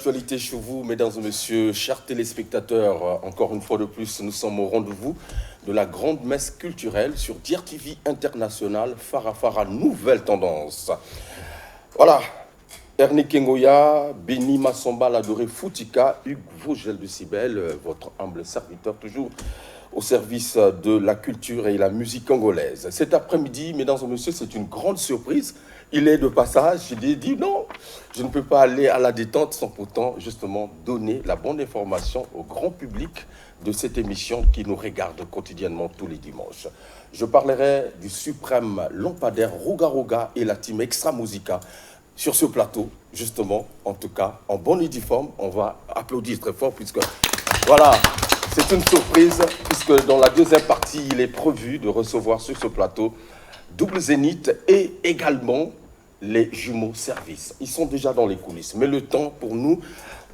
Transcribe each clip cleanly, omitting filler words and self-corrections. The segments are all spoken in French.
l'actualité chez vous, mesdames et messieurs, chers téléspectateurs. Encore une fois de plus, nous sommes au rendez-vous de la grande messe culturelle sur DIR-TV International, Farafara Nouvelle Tendance. Voilà, Ernie Kengoya, Béni Massamba, l'adoré Foutika, Hugues Vogel de Cibel, votre humble serviteur, toujours au service de la culture et la musique congolaise. Cet après-midi, mesdames et messieurs, c'est une grande surprise. Il est de passage, j'ai dit non, je ne peux pas aller à la détente sans pourtant justement donner la bonne information au grand public de cette émission qui nous regarde quotidiennement tous les dimanches. Je parlerai du suprême lampadaire Roga Roga et la team Extra Musica sur ce plateau, justement, en tout cas, en bonne et due forme. On va applaudir très fort puisque, voilà, c'est une surprise puisque dans la deuxième partie, il est prévu de recevoir sur ce plateau Double Zénith et également les jumeaux service. Ils sont déjà dans les coulisses. Mais le temps pour nous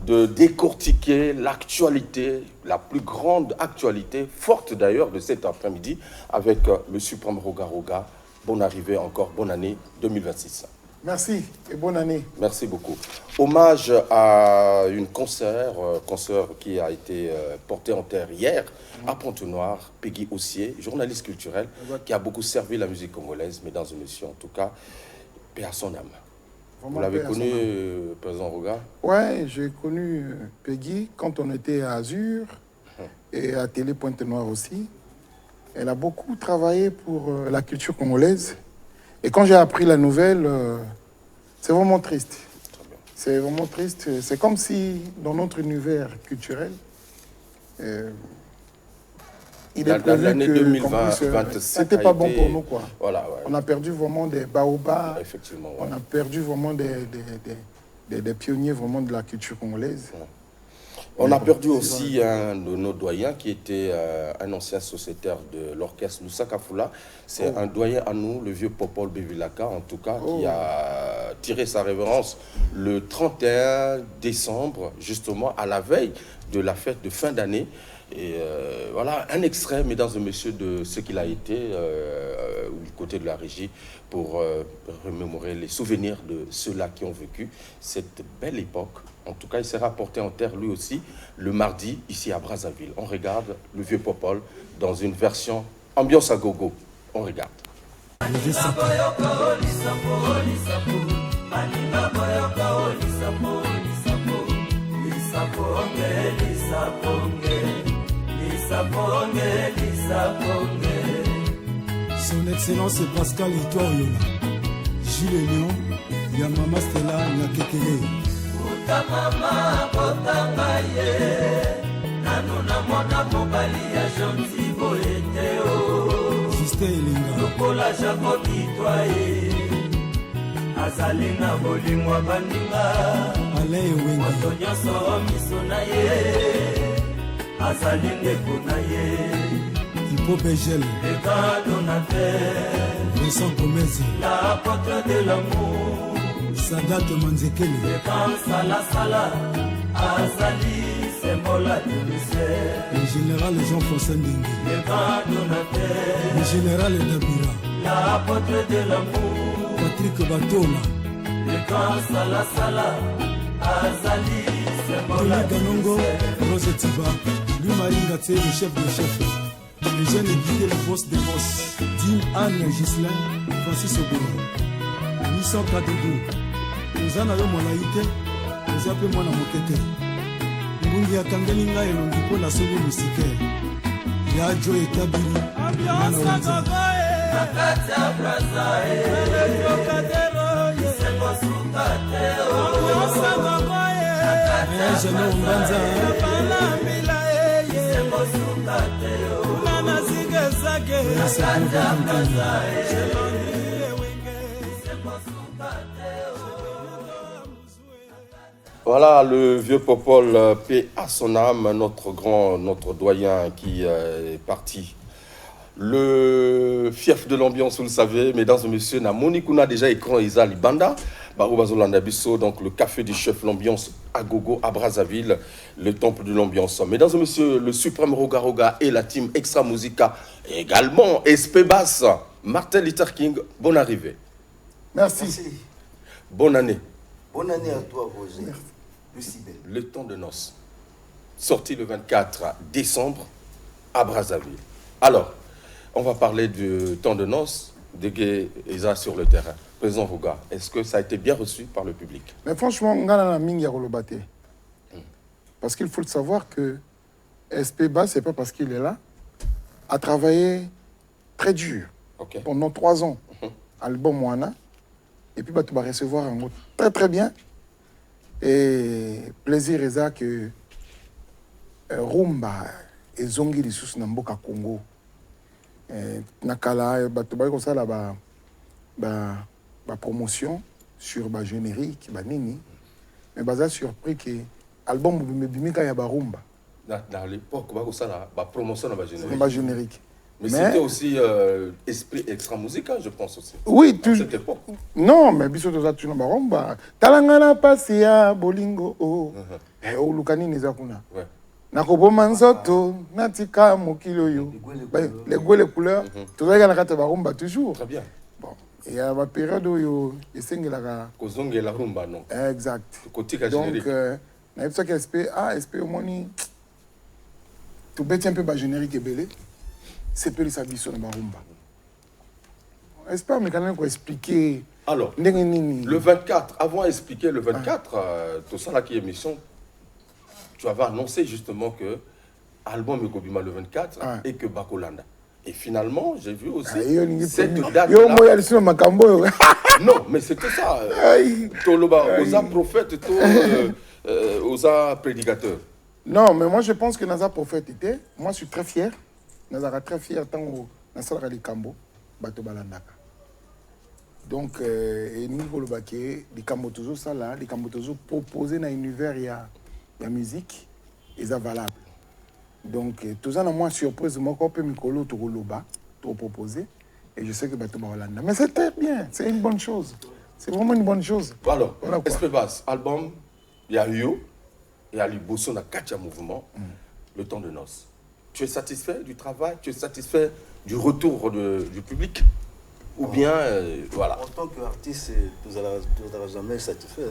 de décortiquer l'actualité, la plus grande actualité, forte d'ailleurs de cet après-midi, avec le suprême Roga Roga. Bonne arrivée encore, bonne année 2026. Merci et bonne année. Merci beaucoup. Hommage à une concert qui a été portée en terre hier à Pointe-Noire, Peggy Haussier, journaliste culturel, qui a beaucoup servi la musique congolaise, mesdames et messieurs, en tout cas, paix à son âme. Vous l'avez connu, président Roga? Oui, j'ai connu Peggy quand on était à Azur et à Télé Pointe-Noire aussi. Elle a beaucoup travaillé pour la culture congolaise. Et quand j'ai appris la nouvelle, c'est vraiment triste. C'est vraiment triste. C'est comme si, dans notre univers culturel, il est prévu l'année que 2027 c'était pas bon pour nous, quoi. Voilà, ouais. On a perdu vraiment des baobabs. Effectivement, ouais. On a perdu vraiment des pionniers vraiment de la culture congolaise. Ouais. On a perdu aussi un de nos doyens qui était un ancien sociétaire de l'orchestre Lusaka Fula. C'est un doyen à nous, le vieux Popol Bevilaka, en tout cas, qui a tiré sa révérence le 31 décembre, justement à la veille de la fête de fin d'année. Et voilà un extrait, mesdames et messieurs, de ce qu'il a été du côté de la régie pour remémorer les souvenirs de ceux-là qui ont vécu cette belle époque. En tout cas, il sera porté en terre lui aussi le mardi ici à Brazzaville. On regarde le vieux Popol dans une version ambiance à gogo. On regarde. Son Excellence Pascal Itoyola, Gilles Léon, Yamama Stella Nyakekele. Bota mama, bota maye, nanuna mona mobali ya gentil boeteo. Justin Elinga, lokola Jacob Itoye, azalina bolingwa baninga. Alain Ewenga, moto nyonso miso na ye, azalinde kuna ye. Hippo Begel, le grand donateur, Vincent Gomez, l'apôtre de l'amour. Sadat Manzekele, le grand Sala, azali sembola du mystère. le général Jean-François Ndengue, le grand donateur, le général Dabira, l'apôtre de l'amour. Patrick Batola, le grand Sala, azali sembola Tony du Ganongo, mystère. Rose Tiba, lui Maringa Tse, le chef de chef, le jeune guidé, le boss des boss, Tim Anne Gislain, Francis Obama, Nissan Kadoudou, nous en avons mon laïté, nous appelons mon amoquete. Ngungi akangeli ngai elongi mpo na soli musike ya jo etabili Ambiance nakati ya Brazzaville, isengo sukateo. jano mbanza Isengo sukateo. nakati ya Brazzaville. Voilà le vieux Popol, paix à son âme, notre doyen qui est parti. Le fief de l'ambiance, vous le savez, mesdames et messieurs, na Monikuna déjà écran Isa Libanda, Barubazolanda Bisso, donc le café du chef, l'ambiance à gogo à Brazzaville, le temple de l'ambiance. Mesdames et messieurs, le suprême Roga Roga et la team Extra Musica, également SP Bass, Martin Luther King, bonne arrivée. Merci. Bonne année. Bonne année à toi, Roger. Le temps de noces. Sorti le 24 décembre à Brazzaville. Alors, on va parler du temps de noces de Gué Eza sur le terrain. Président Rouga, est-ce que ça a été bien reçu par le public? Mais franchement, on a la mingi à Rolobate. Parce qu'il faut le savoir que SPBA, c'est pas parce qu'il est là, a travaillé très dur pendant 3 ans. Album Moana. Et puis, tu vas recevoir un mot très très bien. Et plaisir est que Rumba et Zongi les sous Namboka Congo. Nakala, tu vas ça là promotion sur le générique, nini. Mais je suis surpris que l'album Bimika ya Rumba. Dans l'époque, ça la promotion dans le générique. Mais c'était aussi esprit extra-musical, je pense aussi. Oui, à cette époque. Non, mais biso toza tuna baromba. Talangana pasia bolingo o. O lukani nizakuna. Ouais. Nakoboma nzoto, natika mokilo yo. Les goûts les couleurs, toza kana kata baromba toujours. Très bien. Bon, il y a ma période où esengela Kozonge la rumba non. Exact. Côté donc générique. na ça que SP au moni tout bête un peu bas générique et belé. C'est peu les habits sur le barumba. Est-ce pas mais quand même expliquer. Alors, le 24, avant d'expliquer le 24, tout ça là qui est émission, tu avais annoncé justement que album Ekobima le 24 et que Bakolanda. Et finalement, j'ai vu aussi cette date. Non, mais c'était ça. Toloba, Osa prophète, Osa prédicateur. Non, mais moi je pense que Naza prophète était. Moi je suis très fier. Nazara très fier tant que Nasara de Kambo, Bato Balandaka. Donc, et nous voulons que les Kambo toujours ça là, les Kambo toujours proposé dans l'univers il y a musique, ils sont valables. Donc, tout ça, moi surprise, moi quand je Mikolo Togoloba, tout proposé, et je sais que Bato Balanda. Mais c'est très bien, c'est une bonne chose. C'est vraiment une bonne chose. Alors, voilà Espébas, album, il y a eu, il y a eu Bosso dans 4 mouvements, le temps de noces. Tu es satisfait du travail? Tu es satisfait du retour du public? Ou bien, voilà. En tant qu'artiste, tu n'auras jamais satisfait.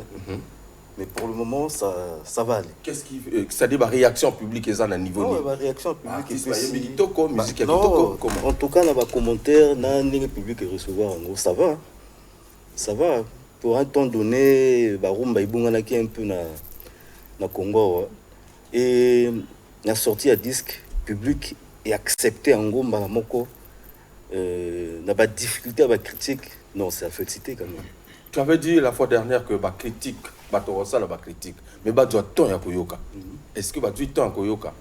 Mais pour le moment, ça va aller. Qu'est-ce qui... C'est-à-dire la réaction publique est à un niveau... Non, la réaction publique est musique non, en tout cas, dans les commentaires, dans les publics recevoir, ça va. Ça va. Pour un temps donné, Barumba Ibungana qui est un peu dans Congo. Et la sortie à disque public et accepté en gros Maramoko. N'a pas de difficulté à la critique. Non, c'est à féliciter quand même. Tu avais dit la fois dernière que la critique, la critique, mais tu as temps à Koyoka. Est-ce que tu as temps à Koyoka?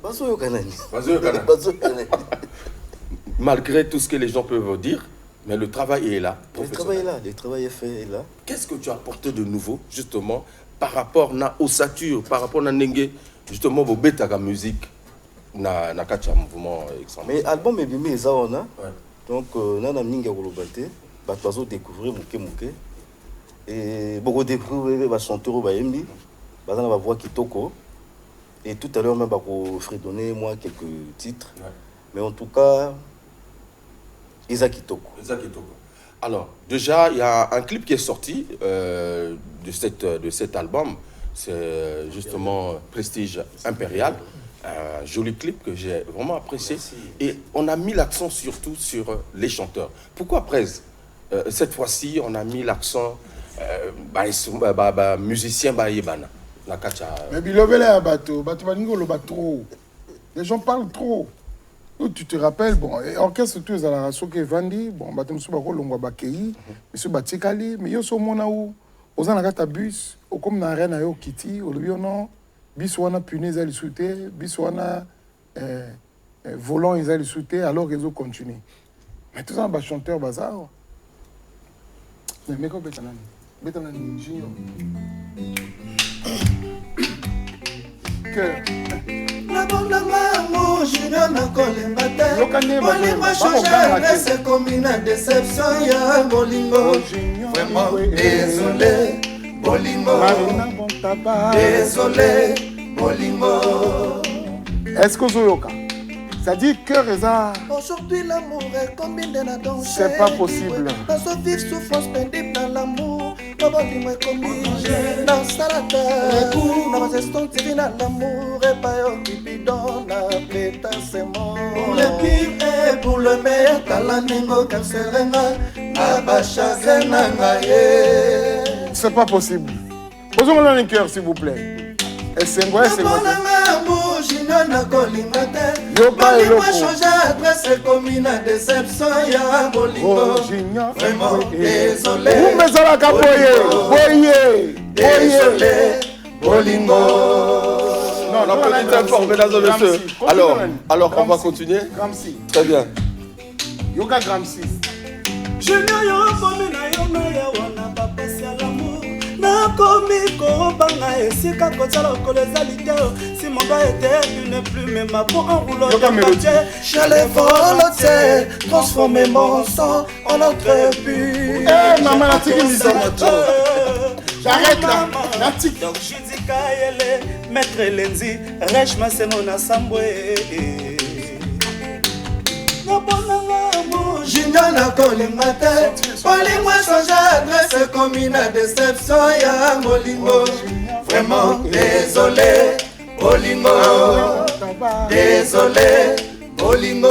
Malgré tout ce que les gens peuvent dire, mais le travail est là. Le travail est là, le travail est fait est là. Qu'est-ce que tu as apporté de nouveau, justement, par rapport à Ossature, par rapport à Nengue, justement, au bêta la musique, na mouvement extrêmement. Mais l'album est bien, ça on a. Donc, on a mingi Rolobate, bah tu découvrir Mouké. Et beaucoup découvrir les chanteurs Bayembi, bah on va voir Kitoko. Et tout à l'heure même bah fredonner moi quelques titres. Mais en tout cas, Isa Kitoko. Alors, déjà, il y a un clip qui est sorti de cet album. C'est justement Prestige Impérial. Un joli clip que j'ai vraiment apprécié. Et on a mis l'accent surtout sur les chanteurs. Pourquoi Prez cette fois-ci, on a mis l'accent musicien Bayebana. Mais Bilobele Bato trop. Les gens parlent trop. Tu te rappelles, bon, orchestre tout est à la race qui est vendu. Bon, Bato Msubako Longwa Bakei, Monsieur Batikali, mais yo so mona ou, aux anagata bus, au comme na arena yo Kitty, au lieu non. Biswana punaise à l'issouté, biswana volant ils allaient l'issouté, alors qu'ils ont continué. Mais tout ça, un chanteur bazar. Mais quoi, Betanani Junior. La bonne maman, Junior n'a collé ma tête. Bolingo changé, c'est comme une déception, y'a Bolingo. Vraiment désolé, Bolingo. Désolé, Bolingo. Est-ce que Zoyoka? C'est-à-dire que Reza. Aujourd'hui, l'amour est comme une danse. C'est pas possible. Dans ce vif souffrance pénible dans l'amour. bolingo ekomi nasalata na bagestion tv na l'amour epai okipidon na pétasemo pour le pire et pour le meilleur tala ndingo kanserenga na bachagrin na ngai. C'est pas possible. Posons-moi un cœur, s'il vous plaît. Et c'est moi, c'est moi. Bolingo changer adresse commis na déception ya bolingo. Vraiment désolé. Vous me allez capoyer. Désolé. Bolingo. Non, on peut être fort, mesdames et messieurs. Alors, on va continuer. Gramsci. Très bien. Yoga Gramsci. Junior yo bomi na yo na ya wana papa si alamu na komi ko banga esika ko tsala ko les aliteo si mon gars était tu ne plus même pour un rouleau de papier j'allais volontiers transformer mon sang en autre but. Eh maman la tiki misomoto. J'arrête là. La tiki. Donc je dis kaele maître Lenzi rechma seno na sambwe. Junior na kolinga te bolingo change adresse commis na déception ya bolingo. Vraiment désolé bolingo. Désolé bolingo.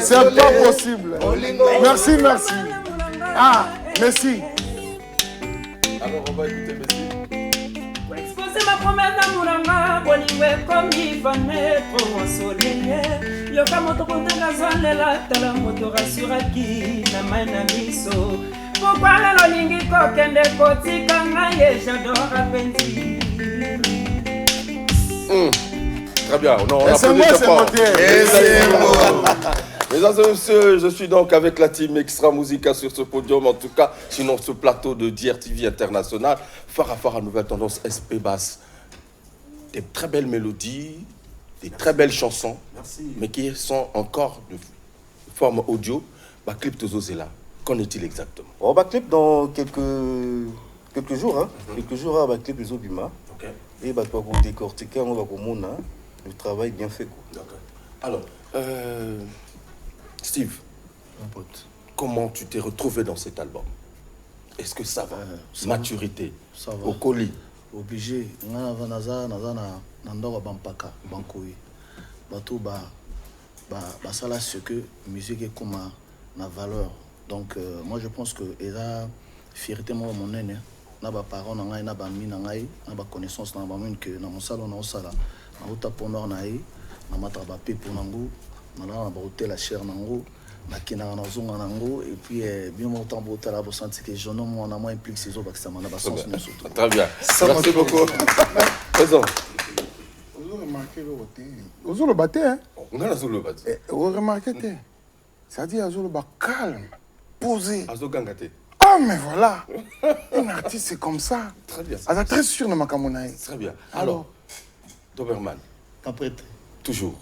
C'est pas possible. Merci. Ah, merci. Alors on va écouter Messi. Exposer ma promesse d'amour à ma bolingue comme il va mettre en soleil. Yoka moto kontanga zonela tala moto rassuraki na maina miso. Pourquoi la lingi kokende kotika ngaye j'adore penzi. Très bien. Non, on c'est moi, c'est mon Dieu. Mesdames et messieurs, je suis donc avec la team Extra Musica sur ce podium, en tout cas, sinon ce plateau de DRTV International, Farafara Nouvelle Tendance SP Bass. Des très belles mélodies, des très belles chansons, mais qui sont encore de forme audio. Bah, clip Tozozela, qu'en est-il exactement? On va clip dans quelques jours, hein. Quelques jours, on va clip les Obima. Okay. Et bah, pour décortiquer, on va commencer le travail bien fait. Alors, Steve, mon pote, comment tu t'es retrouvé dans cet album? Est-ce que ça va? Maturité, ça va. au colis. Obligé. Naza na ndoko bampaka bankoyi. Bato ça là ce que musique est comme na valeur. Donc moi je pense que eza fierté moi mon nene na ba parents na ngai na ba mi na ngai na ba connaissance na ba mine que na mosala na osala na uta ponor na yi na mata ba pe pour nango na ba hôtel la chair nango na kina na zonga nango et puis bien mon temps pour la senti que jeune homme on a moins impliqué ces autres ça na ba sens nous surtout. Très bien. Merci beaucoup. Présent. Vous remarquez le côté. Vous le battez hein? On a le bat. Vous remarquez c'est-à-dire vous le bat calme, posé. Azo Gangate. Ah mais voilà. Un artiste c'est comme ça. Très bien. Ah très sûr de ma camonaï. Très bien. Alors, Doberman. Après Toujours.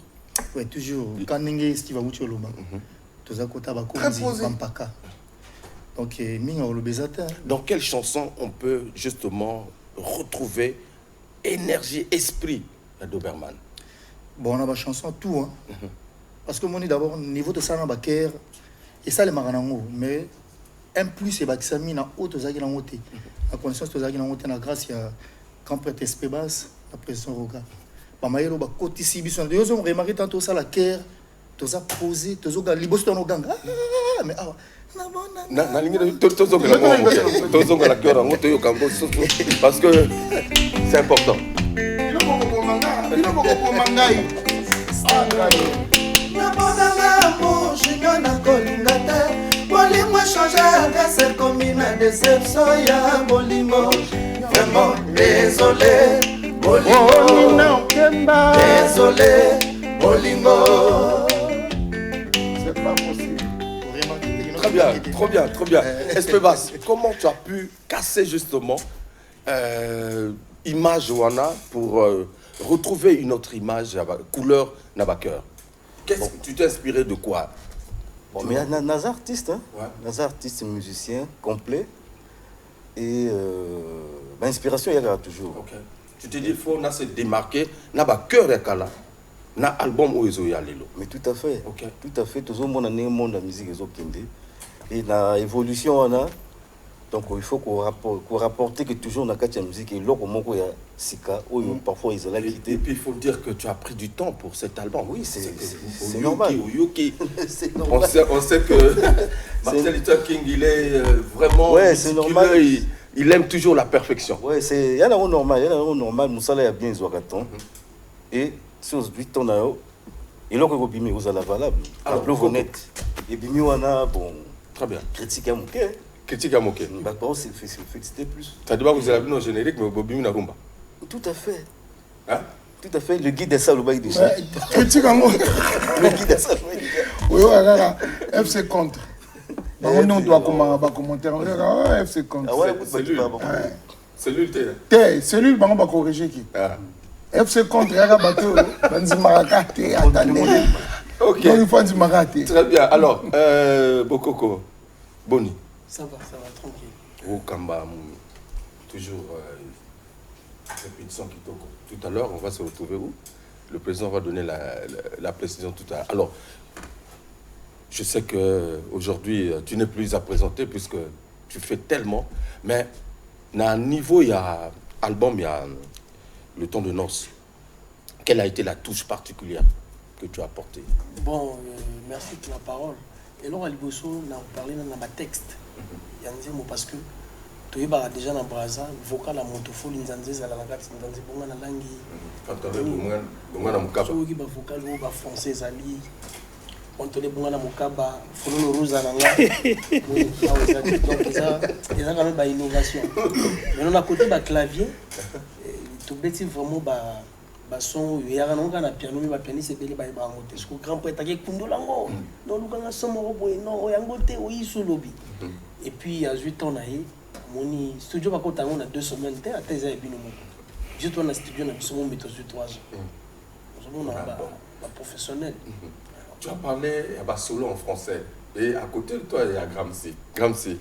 oui toujours quand ninge ce qui va mucho loma. Toza kota ba ko bampaka. Donc minga o lobezata. Dans quelle chanson on peut justement retrouver énergie, esprit à Doberman? Bon, on a ma chanson tout, hein. Parce que moi, d'abord, niveau de ça, on a et ça, les maranango. Mais un plus, c'est que ça mis dans haute zagi dans haute. La connaissance de zagi dans haute, la grâce, il y a quand prête SP basse, la pression roga. Bah, maïlo, bah, côté si, bisson. Deux hommes remarqué tantôt ça, la guerre, tout ça posé, tout ça, libos dans nos gangs. Ah, mais ah. Parce que c'est important. Bolingo change adresse commis na déception ya bolingo. Vraiment désolé bolingo. Désolé bolingo. C'est pas possible. Très bien. SP Bass, comment tu as pu casser justement image Wana pour retrouver une autre image, couleur Nabaker? Tu t'es inspiré de quoi? Bon, mais Naza artiste, hein? Ouais. Naza artiste, musicien complet. Et l'inspiration, il y a toujours. Okay. Tu te dis, il faut se démarquer, Nabaker et Kala, na album où ils ont lelo. Mais tout à fait. Okay. Tout à fait. Tout le monde a un monde de la musique, ils ont et la évolution, on a. Donc il faut qu'on rapporte que toujours dans la musique et là comment il y a Sika où parfois ils ont la quitté. Et puis il faut dire que tu as pris du temps pour cet album. Oui, c'est normal. On sait que Martin Luther King, il est vraiment c'est normal. Il aime toujours la perfection. Ouais, il y en a un normal, Moussala a bien Zouagaton. Et sur 8 ans, il a que Bimi vous allez valable. Alors, le honnête. Et Bimi wana bon. Très bien. Critique à moquer. Critique à moquer. Bah, c'est féliciter plus. Ça doit vous avez au générique, mais Bobby Narumba. Tout à fait. Hein? Tout à fait. Le guide est ça, le bail déjà. Critique à moi. Le guide est ça, le bail déjà. Oui, regarde, FC contre. On doit commenter. Regarde, FC contre. Ah ouais, c'est lui. C'est lui, on va corriger qui. FC contre, regarde, bateau. Banzimaraka, attendez. Ok. Très bien. Alors, Bokoko, Boni. Ça va, tranquille. Au Kamba, toujours répétition qui toque. Tout à l'heure, on va se retrouver où? Le président va donner la précision tout à l'heure. Alors, je sais qu'aujourd'hui, tu n'es plus à présenter puisque tu fais tellement, mais à un niveau, il y a album, il y a Le Temps de Noces. Quelle a été la touche particulière que tu as apportée? Bon, merci pour la parole. Et là, Aliboso, on a parlé dans ma texte. Il y a un dire, parce que tu es déjà dans Braza, vocal à Montofo, l'Inzanzé, à la Nagati, l'Inzanzé, Bonga, la langue. Quand tu avais Bonga na Mukaba. Tu es vocal, tu es français, Ali. On te dit Bonga na Mukaba, Folo Rosa, Nanga. Oui, donc, il y a quand même une innovation. Mais on a côté de clavier, tu es vraiment. Son il y a un piano mais pianiste c'est belle bango te ce grand poète qui kundolango donc lukanga somo robo non yangote o isolobi et puis à 8 ans naï moni studio ba kota on a 2 semaines te ateza et bino moko je tourne na studio na biso mon méthode 3 ans on a ba professionnel. Tu as parlé à solo en français et à côté de toi il y a Gramsci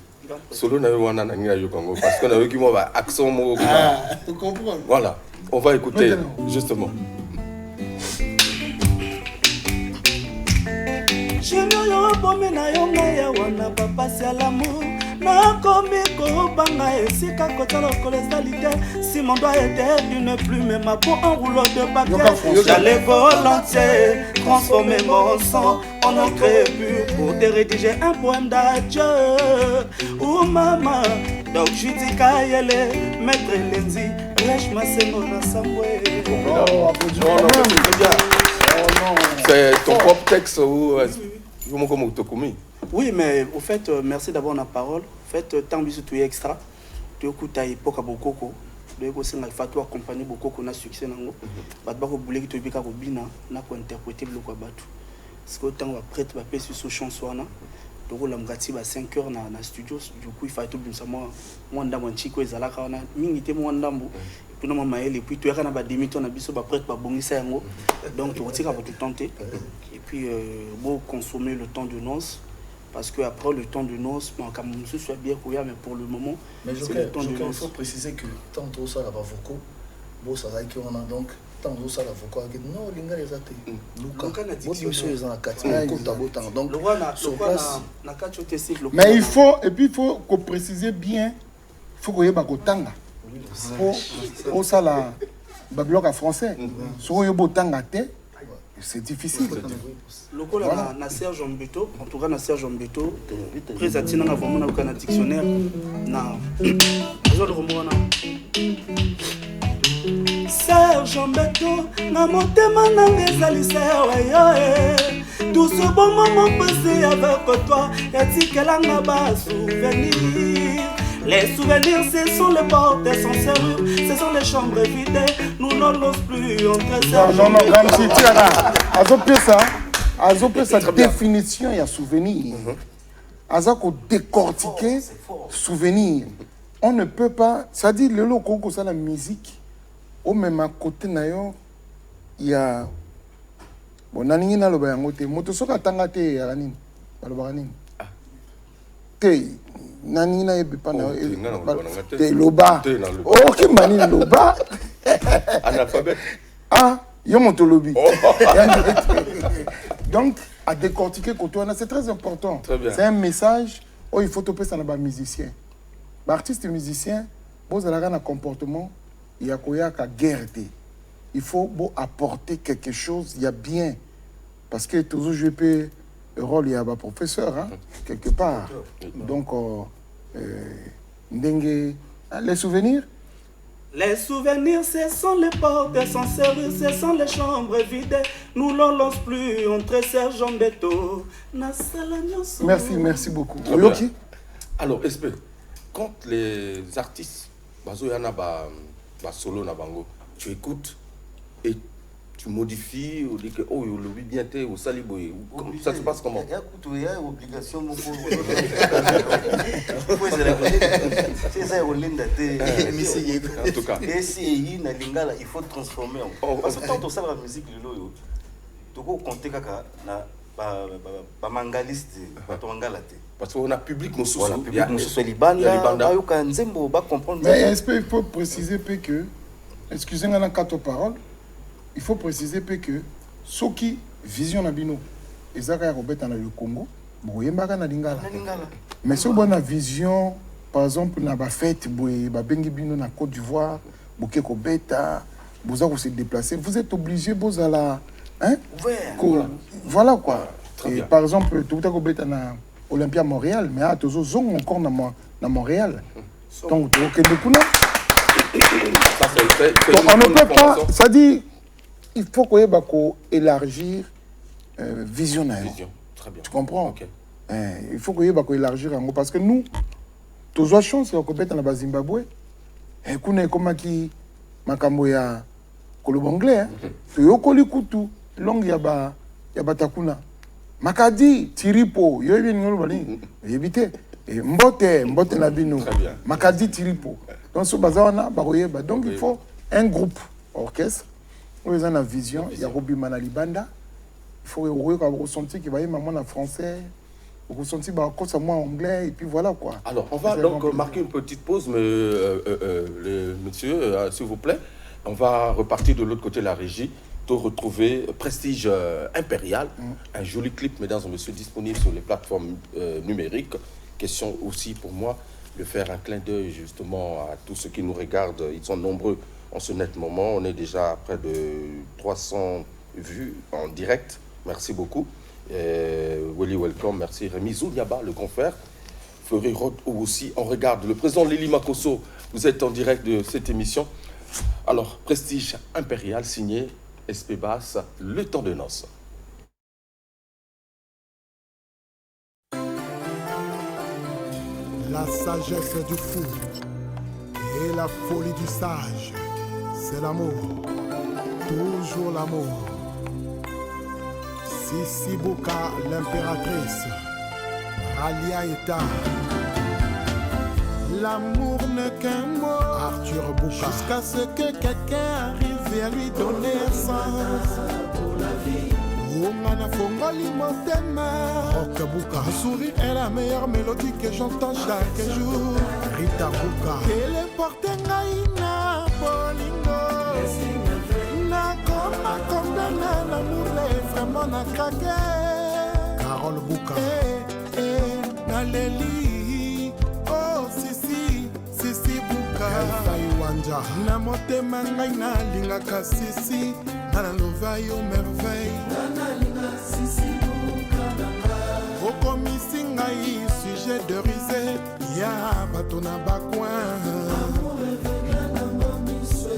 solo na wana na ngira yo Congo parce qu'on a eu qui moi accent mo tu comprends. Voilà. On va écouter justement. Chinoyo bomi na yonga ya wana papa si alamour na komi ko banga esika kota lokolo salite si mon doigt était une plume ma peau en rouleau de papier j'allais volontiers transformer mon sang en encre pure pour te rédiger un poème d'adieu. Oh maman donc je dis Kayele maître Lenzi lèche ma sengo na sambwe. C'est ton propre texte ou oui, mais au fait, merci d'avoir la parole. En fait, tant que tu es extra, tu écoutes à l'époque à Bokoko. Tu écoutes à Fatou accompagner Bokoko na succès nango. Badbako boulé qui te bika robina na ko interpréter le batu. Parce que tant après tu vas passer sur chanson na. Donc la mgati ba 5 heures na studio du coup il fallait tout ça moi ndambo nchiko ezala kana mingi te moi ndambo puis non mama et puis tu as na ba demito na biso ba prêtre ba bongisa yango donc tu retires pour te tenter et puis bon consommer le temps de noces parce que après le temps de noces bon comme monsieur soit bien couillard mais pour le moment c'est le temps de noces. Il faut préciser que tant tout ça là va vocaux bon ça va que on a donc tant tout ça là vocaux non linga les athées Luka bon monsieur ils en a 4 donc mais il faut et puis il faut qu'on précise bien il faut qu'on y ait bakotanga pour ça là babloc à français so yo botanga té c'est difficile. Loco là na Serge Mbeto en tout cas na Serge Mbeto présatina na vraiment na aucun dictionnaire na zo le romona Serge Mbeto na motema na ngezali sewe tout ce bon moment passé avec toi etikelanga ba souvenir. Les souvenirs, ce sont les portes sans serrure, ce sont les chambres vidées, nous n'osons plus entrer. Non, comme si tu as sa définition, il y a souvenir. Azako décortiquer souvenir. On ne peut pas, ça dit le loco ça la musique. Au même à côté il y a bon nani na loba yango te moto soka tanga te ya nini baloba nini te nani na ebe pa na te loba OK mani loba analphabète yo moto lobi donc à décortiquer côté c'est très important. C'est un message où il faut topper ça na ba musicien Artiste et musicien, vous avez un comportement, il y a une guerre. Il faut apporter quelque chose, il y a bien. Parce que toujours je peux le rôle, il y a un professeur, hein, quelque part. Donc, les souvenirs? Les souvenirs, ce sont les portes sans serrure, ce sont les chambres vides. Nous ne lance plus entre Serge Beto. Merci beaucoup. Alors, quand les artistes, solo, tu écoutes et tu modifies, ou dis que oh, le bien ou saliboy, ça se passe comment? Il y a une obligation. C'est ça, en tout cas. Et si il faut transformer. Parce que quand on sait la musique, tu peux compter mangaliste, parce qu'on a public, mais est-ce qu'il faut préciser que, excusez-moi dans quatre paroles, il faut préciser que ceux qui visionnent Bino, ils ont dans le Congo, mais si on a une vision, par exemple, dans la fête, Bino na Côte d'Ivoire, vous se déplacer, vous êtes obligé de la. Hein? Voilà quoi. Et par exemple, tout à l'heure, Olympia Montréal, mais à tous les encore dans Montréal. Donc, on ne peut pas. Ça dit, il faut qu'on élargir visionnaire. Très bien. Tu comprends? Okay. Il faut qu'on élargir parce que nous, tous les chances qu'on peut dans le Zimbabwe, et qu'on est comme qui Makamboya Kolobonglais, tu es au Kolikutu, longue yaba takuna. Makadi, Tiripo, éviter. Mbote Nabino, Makadi, Tiripo. Donc, ce bazar, donc il faut un groupe orchestre, où ils ont la vision, il y a Robi Manalibanda, il faut ressentir qu'il va y avoir un français, ressentir qu'il y a un anglais, et puis voilà quoi. Alors, on va donc marquer une petite pause, mais monsieur, s'il vous plaît, on va repartir de l'autre côté de la régie. Retrouver Prestige Impérial, un joli clip, mesdames et messieurs, disponible sur les plateformes numériques. Question aussi pour moi de faire un clin d'œil justement à tous ceux qui nous regardent. Ils sont nombreux en ce net moment. On est déjà à près de 300 vues en direct. Merci beaucoup. Willy Welcome, merci. Rémi Zouliaba, le confrère. Fleury Rod aussi. On regarde le président Lili Makosso. Vous êtes en direct de cette émission. Alors, Prestige Impérial signé SP Bass, le temps de noces. La sagesse du fou et la folie du sage, c'est l'amour, toujours l'amour. Sissi Bouka, l'impératrice, Alia Eta. L'amour n'est qu'un mot, Arthur Bouka. Jusqu'à ce que quelqu'un arrive à lui donner sens pour la vie. Oumana Fongoli Motema, Rock Bouka. Le sourire est la meilleure mélodie que j'entends chaque jour. Rita Bouka. Téléporte Naïna Bolingo. Na koma condamné, l'amour est vraiment na craqué. Carole Bouka. Naléli. Oh, Sissi Bouka. Wanja. Na motema ngai na lingaka Sissi. Nana lova yo merveille. Nana linga Sissi Bouka nanga. Okomisi ngai sujet de risée. Ya bato na bakouin. Amour revient na momiswe.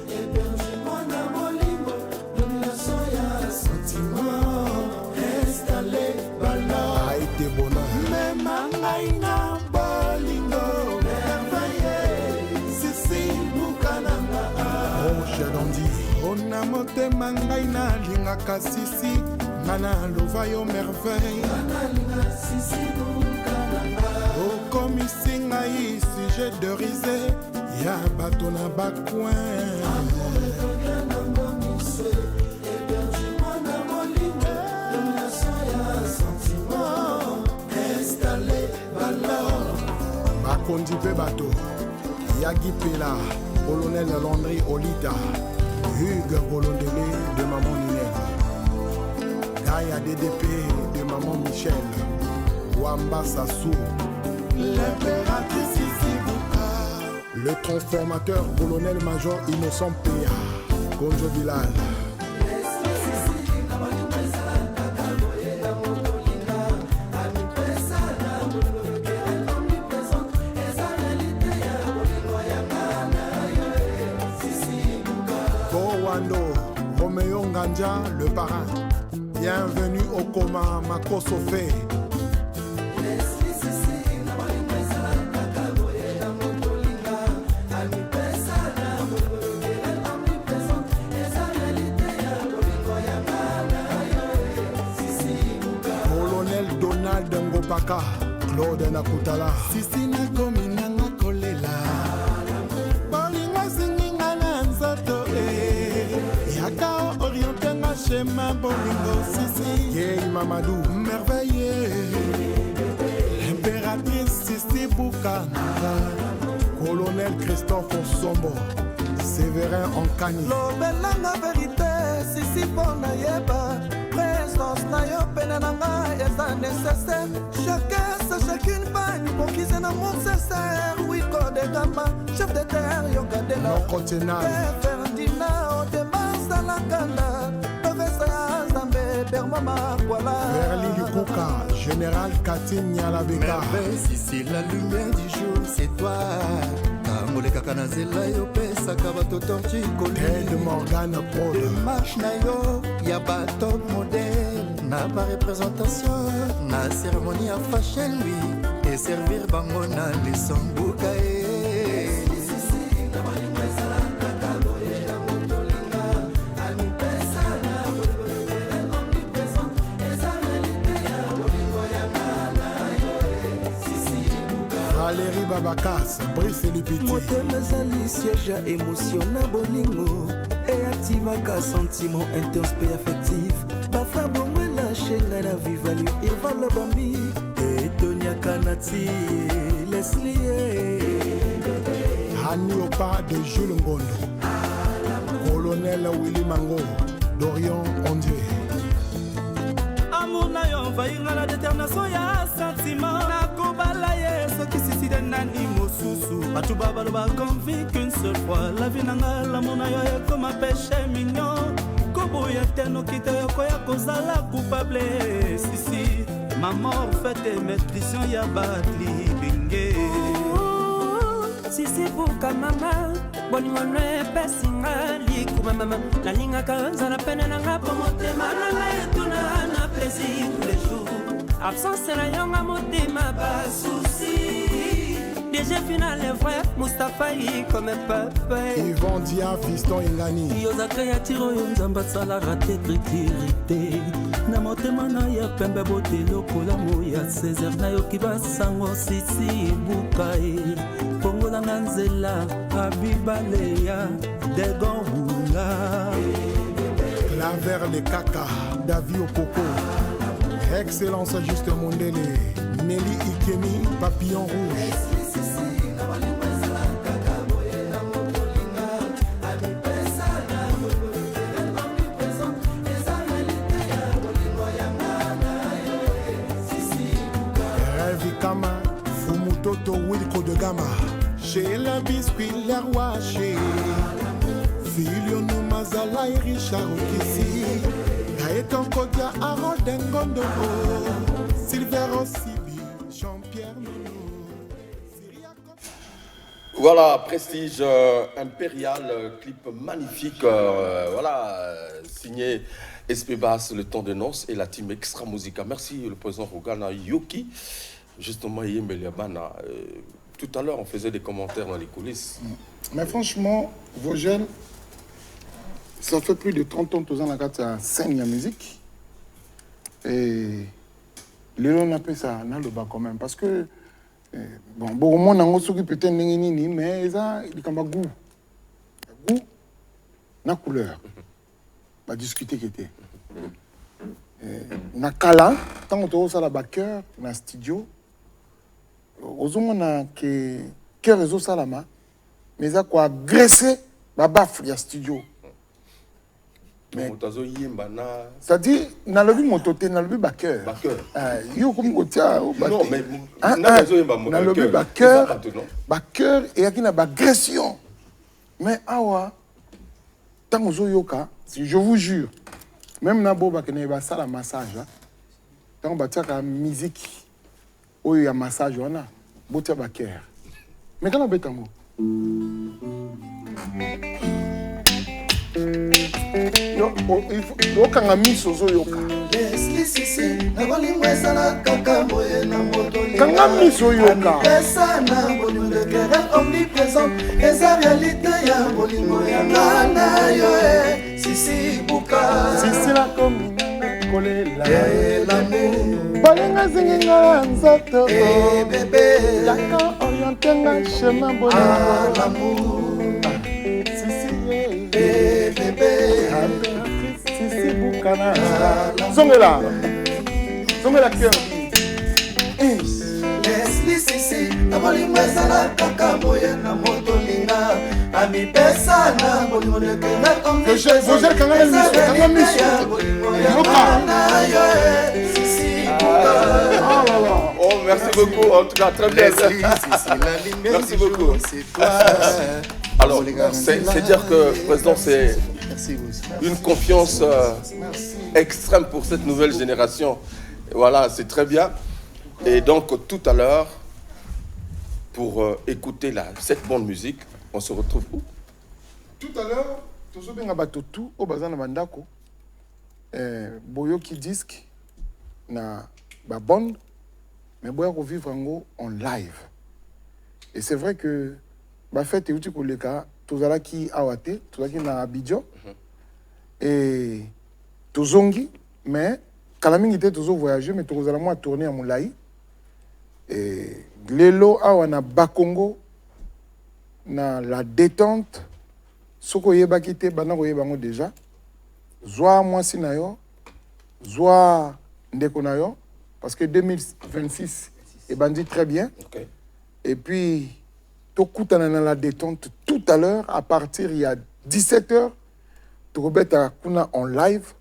Héberge-moi na molimbo. Domination ya sentiment. Installé bala. Aïté bona. Mema ngai na bolingo. Ona motema ngai na lingaka Sissi ngana lova yo merveille okomisi ngai sujet de risée ya bato na bakouin bakondi mpe bato Yagi Pela, Colonel Landry Olita, Hugues Bolondele de Maman Ninel, Gaïa DDP de Maman Michel, Wamba Sassou, l'impératrice Sissi Bouka. Le transformateur, colonel-major Innocent Péa, Gonjo Bilal. Kowando, Roméo Nganja, le parrain. Bienvenue au coma, Makosofé. Baka, Claude Nakutala. Sisi na komi nanga kolela. Bolingo singinga na nzoto Yaka orienté nga schéma bolingo Sisi. Yei Mamadou, merveilleux. Impératrice Sisi Boukana. Colonel Christophe Osombo, Séverin Ankani. Lobelanga vérité, Sisi pona yeba. Présence na yo pene nanga eza nécessaire. Chacun sa chacune bagne pour qu'ils aient un amour sincère. Oui, code gama, chef de terre, yo gade la. Ferdinand, au démarche à la gala. Professeur Zambé, Bermama, voilà. Verli Lukuka, Général Katim Nyalabeka. Si c'est la lumière du jour, c'est toi. Tamole kakanazela yo pesa kabato torti Ted Morgan Prod. Démarche na yo, ya bato modèle. Na ba représentation, na cérémonie à fâcher lui. Et servir bango na leçon boukae. Valérie Babakas, Brice Lipiti. Motema zali siège à émotion na bolingo. Et activaka sentiment intense et affectif. Bafa bongo lâché na la vie value. Il va le bambi. Et Tonya Kanati, Leslie. Hani Opa de Jules Ngondo. Colonel Willy Mango, Dorian Ondé. Amour na yo envahir la détermination ya sentiment. Na kobala ye soki sisi de nani mosusu. Batu babalo ba convaincu qu'une seule fois. La vie nanga l'amour na yo est comme un péché mignon. Kobo ya teno kite yo koya kozala coupable. Sisi, ma mort fait tes maîtrisions ya batli binge. Sisi buka mama, boni mone pesinga liku mama. La linga kanza na pene nanga pomotema nanga etuna na plaisir tous les jours. Absence na yonga motema ba souci. Déjà final est vrai, Mustafa y comme un papa. Yvon Dia, Fiston Ingani. Yozaka ya tiro yonzamba sala raté tritirité. Na motema na ya pembe botelo kola moya Césaire na yoki basango sisi bukai. Pongo na nzela abibaleya degongula. Claver les caca, David Okoko. Excellence Juste Mondele. Nelly Ikemi, Papillon Rouge. Kama, Fumutoto Wilco de Gama. Chez la biscuit, la roi, chez Filio Numazala et Richard Okisi. Gaëtan Kodia, Harold Dengondo. Silvero Sibi, Jean-Pierre Nounou. Voilà, Prestige Impérial, clip magnifique, voilà, signé SP Bass, Le Temps de Noces et la team Extra Musica. Merci le président Rogana Yoki. Justement, tout à l'heure, on faisait des commentaires dans les coulisses. Mais franchement, vos jeunes, ça fait plus de 30 ans que vous avez la scène de la musique. Et les gens appellent ça dans le bas quand même. Parce que, bon, au moins, on a peut-être mais ça, il y a un goût. Goût, la couleur. On va discuter qui était. Na kala, tant que tu as la cœur, dans le studio, aux hommes na que cœur réseau salama, mais ça quoi agresser la baffe du studio. c'est-à-dire nalobi mototé nalobi backer yo comme kotia non mais nalobi backer et akina bagression mais awa tango zoyoka je vous jure même na bo bakene ba sala massage tango batiaka musique oyo ya massage wana botia backer mais kana betango okanga miso ozoyoka kanga miso oyoka eza realite ya bolingo yanga na yo sisi buka sisi nakomi kolela balinga zinginga nzoto yaka orientenga chemin bolingo Sisi Bukana Zongela cœur Leslie Sisi Naboli mwezala kaka moye na motolinga Ami pesa na bolingo nekena kombi José kanga miso Sisi Bukana Oh merci beaucoup en tout cas très bien Merci beaucoup Alors, c'est dire que, Président, c'est une confiance extrême pour cette nouvelle génération. Et voilà, c'est très bien. Et donc, tout à l'heure, pour écouter cette bonne musique, on se retrouve où? Tout à l'heure, tous bien batotu au bazan na bandako. Boyoki disque na ba bande, mais boya ko vivre en live. Et c'est vrai que ba fête uti koleka tozala ki awate tozala ki na Abidjan et tozongi mais kala mingi te tozo voyager mais tozala moi tourner à Moulaï et lelo awa na Bakongo na la détente soko yeba kité bana ko yeba ngo déjà zwa moi sinayo zwa ndeko nayo parce que 2026 et bandi très bien okay. Et puis Tokutana dans la détente tout à l'heure, à partir il y a 17h, Tokobeta kuna en live,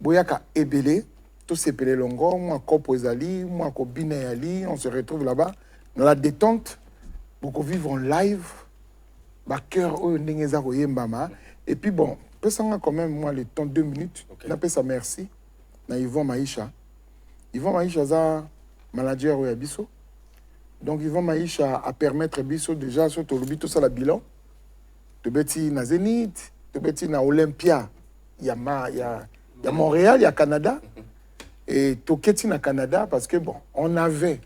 Boyaka Ebele, tout c'est Pelé Longo, moi Kopo Ezali, moi Kobine Yali, on se retrouve là-bas, dans la détente, pour vivre en live, ba cœur au Nengeza Yembama, et puis bon, peut s'en quand même moi le temps 2 minutes, on appelle ça merci, na Yvon Maïcha. Yvon Maïcha, ça, manager au Yabiso. Donc, Yvon Maïcha a permettre biso déjà sur tout ça la bilan. De beti na Zénith, de beti na Olympia, il y a Montréal, il y a Canada. Et Toketi na Canada parce que bon, on avait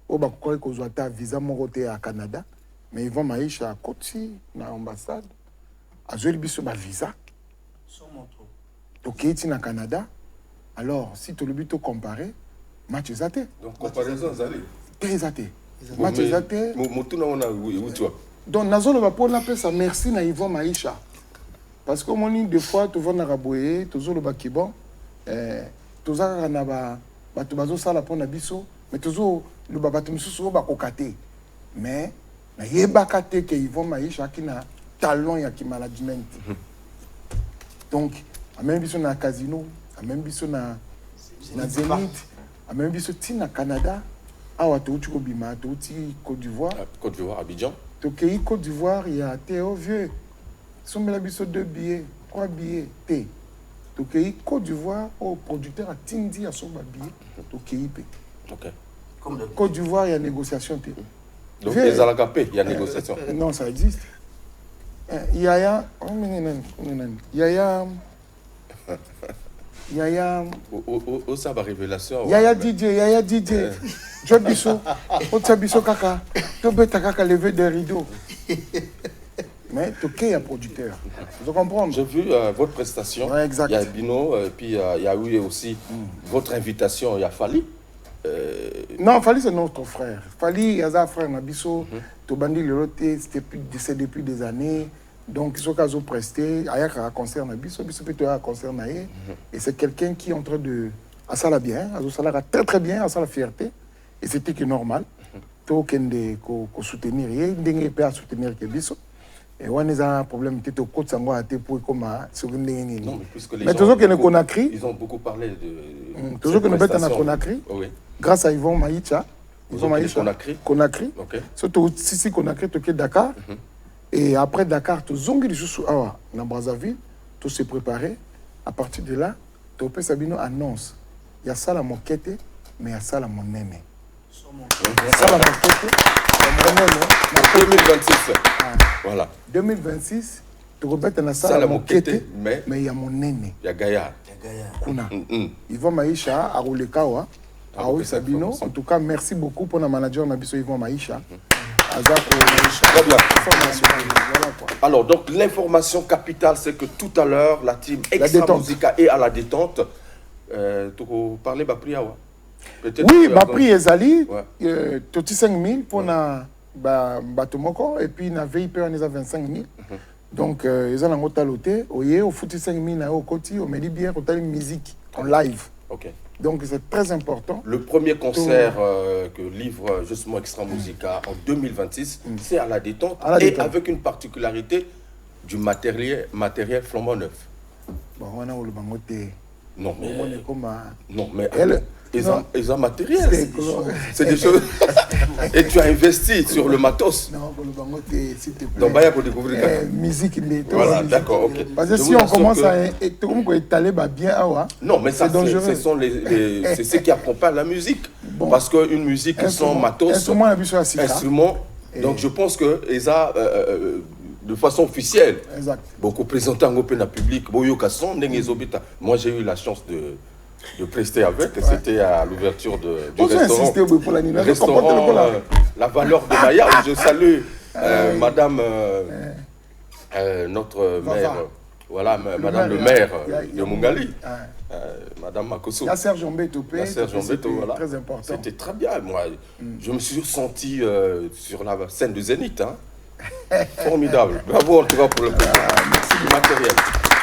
au Bakoué Kozouata visa mon côté à Canada, mais Yvon Maïcha a Koti na ambassade, a joué biso ba visa. Toketi na Canada. Alors, si tu le but comparer, match zate. Donc comparaison zali. Très zate. Match zate. Motuna on a où tu vois. Donc nazolo va pour l'appeler ça merci na Yvon Maïcha. Parce que mon ligne de fois tu vas na raboyer, tu zolo ba kibon tu za na ba tu bazo sala pour na biso, mais tu zo le baba tu mususu ba kokate. Mais na yeba kate que Yvon Maïcha qui na talent ya ki management. Donc a même biso na casino, a même biso na Zénith. Même biso na Canada, awa touti ko bima touti Côte d'Ivoire. Côte d'Ivoire, Abidjan. Toki Côte d'Ivoire, il y a Théo vieux. Somme la biso 2 billets, 3 billets T. Toki Côte d'Ivoire, au producteur a tindi à son billet. Toki pe. OK. Côte d'Ivoire, il y a négociation T. Donc les alagapé, il y a négociation. Non, ça existe. Yaya Où ça va révélation? Yaya DJ. Job biso. Ota biso kaka. Tobeta kaka lever des rideaux. Mais Toké est un producteur. Vous comprenez? J'ai vu votre prestation. Ouais, exact. Il y a Bino, puis il y a eu aussi votre invitation. Il y a Fali. Non, Fali c'est notre frère. Fali, il y a un frère Nabiso. Tobandi le roté, c'est depuis des années. Donc, ils sont cas presté, il y a un concert, et c'est quelqu'un qui est en train de. À ça, bien, à ça, très très bien, à ça, la fierté. Et c'était que normal. Tout le monde soutenir, il y a soutenir Kebiso. Et on a un problème peut-être au côté sango à pour comme non, mais puisque les mais gens toujours que Conakry, ils ont beaucoup parlé de toujours que nous mettons en Conakry. Oui. Grâce à Yvon Maïcha. Yvon Maïcha. Conakry. OK. Surtout si Conakry tu es Dakar. Et après Dakar, tu zongi les jours dans Brazzaville, tout se préparer. À partir de là, tu peux Sabino annonce. Il y a ça la moquette, mais il y a ça la monnaie. Ça la moquette. En 2026. Voilà. 2026, tu remettes dans ça la moquette, mais il y a mon aîné. Il y a Gaïa. Kuna. Yvon Maïcha, à Roulekawa, à Oui Sabino. En tout cas, merci beaucoup pour le manager Nabiso Yvon Maïcha. Très bien. Alors, donc, l'information capitale, c'est que tout à l'heure, la team Extra Musica est à la détente. Tu peux parler de prix? Oui, ma prix est allé. Tu 5 000 pour na batumoko et puis na VIP on est à 25 000. Donc ils ont un autre loté. Au foot 5 000 na au côté, on me dit bien qu'on a une musique en live. OK. Donc c'est très important. Le premier concert que livre justement Extra Musica en 2026, c'est à la détente et avec une particularité du matériel flambant neuf. Bon, on a le bangoté. Non mais non mais ils ont matériel. C'est des choses. Et tu as investi sur le matos. Non, pour le bangoté, s'il te plaît. Donc il faut découvrir. Musique voilà, d'accord, OK. Parce que si on commence à étaler bien non, mais ça ce sont c'est ce qui accompagne la musique. Bon. Parce qu'une musique sans matos, instrument. Donc je pense que ESA de façon officielle, beaucoup présenté en open public, moi j'ai eu la chance de prester avec, c'était à l'ouverture du restaurant La Valeur de Maya, où je salue madame notre maire, voilà, madame le maire de Mungali, madame Makoso. La Serge Ombeto, voilà. Très important. C'était très bien, moi je me suis senti sur la scène du Zénith, hein. Formidable. Bravo en tout cas pour le matériel.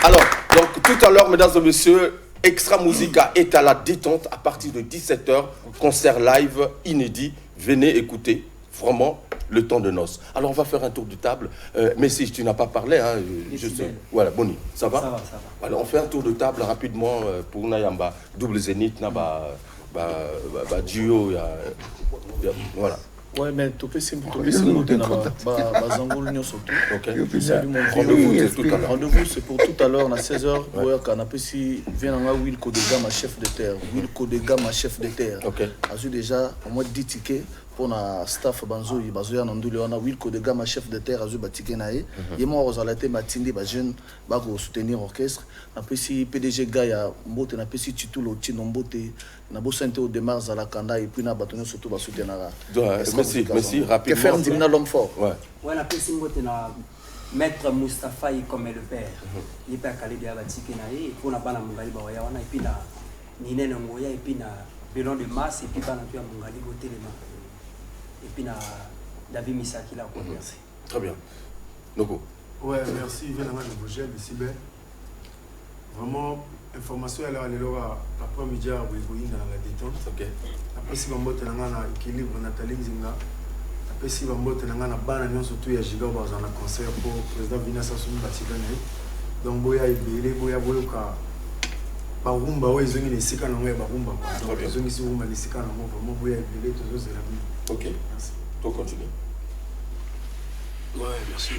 Alors, donc tout à l'heure, mesdames et messieurs, Extra Musica est à la détente à partir de 17h. Concert live inédit. Venez écouter vraiment le temps de noces. Alors, on va faire un tour de table. Mais si tu n'as pas parlé, hein, je sais. Voilà, Boni, ça va? Ça va. Alors, on fait un tour de table rapidement pour Nayamba. Double Zénith, duo, voilà. Ouais, mais tu peux rendez-vous, c'est pour tout à l'heure, à 16h. Will Kodega, chef de terre. Will Kodega, chef de terre. J'ai déjà au moins 10 tickets pour la staff Banzo, Bazoya Nandouli, on a Will Kodega, chef de terre, Azou Batiké Nae. Et moi, aux alatés, Matindi, jeune, pour soutenir l'orchestre. Après, si PDG Gaïa, Mbote, n'a pas si Tito Loti, Nombote, n'a pas senti au démarre à la Kanda, et puis n'a pas surtout à soutenir. Merci, rapidement. Que faire un l'homme fort? Ouais, n'a pas si Mbote, Maître Mustapha, comme le père. Il peut aller bien Batiké Nae, et pour n'a pas la Mungali Bawayawana, et puis n'a Nine Ngoya, et puis n'a Bélon de Masse, et puis n'a pas Mungali Botelema. Et puis David Misaki là encore. Merci. Très bien. Noko. Ouais, merci Vénama de Vogel, ici ben. Vraiment, information à l'après-midi à dans la détente. OK. Après si on botte dans un équilibre Nathalie Nzinga. Après si on botte dans un ban surtout à Giga dans un concert pour le président Vina Sassoumi Batikane. Donc boya ibele boya boyoka. Barumba ouais ils ont les sika na ngwe barumba. Donc ils ont ici les sika na ngwe vraiment boya ibele toujours c'est la vie. OK. Merci. Toi continue. Ouais, merci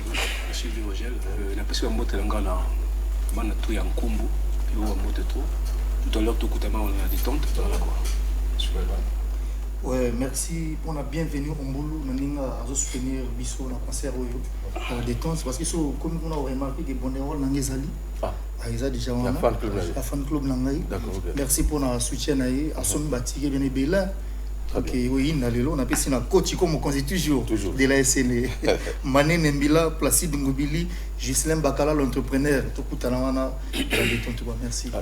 Vogel. La personne mbote ngana bana tu ya nkumbu yo mbote trop. Tout à l'heure tout kutama on a détente voilà quoi. Super. Ouais, merci pour la bienvenue au Mbulu naninga à soutenir biso na concert à la détente parce que comme on a remarqué que Bonnerol nangezali Aïza déjà on a la fan club nangai. Merci pour notre soutien naï à son bâti bien bela. OK, oui, on a passé un coach comme on constitue toujours de la SNE. Mané Nembila, Placide Ngobili, Gislain Bakala, l'entrepreneur. Tout le monde merci.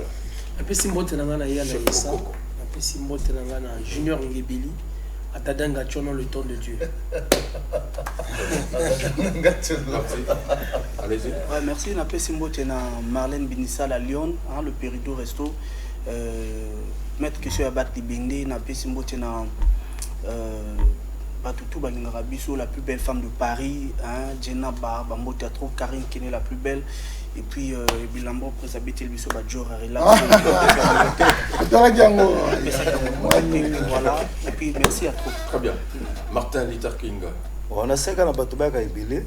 Un peu Simbote Nangana Yana Issa, un peu Simbote Nangana Junior Ngibili, Atadanga Tchono, le temps de Dieu. Allez-y. Ouais, merci. Un peu Simbote Marlène Binissa, la Lyon, le Péridou Resto. Maître que je suis à battre Bindé, n'a pas Simbote Batoutou Balingara Bisso, la plus belle femme de Paris, hein, Jenna Ba, Bambo Teatro, Karine Kene, la plus belle. Et puis, Bilambo, Présabetel Bisso, Badjor, relax. Voilà. Et puis, merci à toi. Très bien. Martin Luther King. On a 5 ans à Batoubac à Ebélé,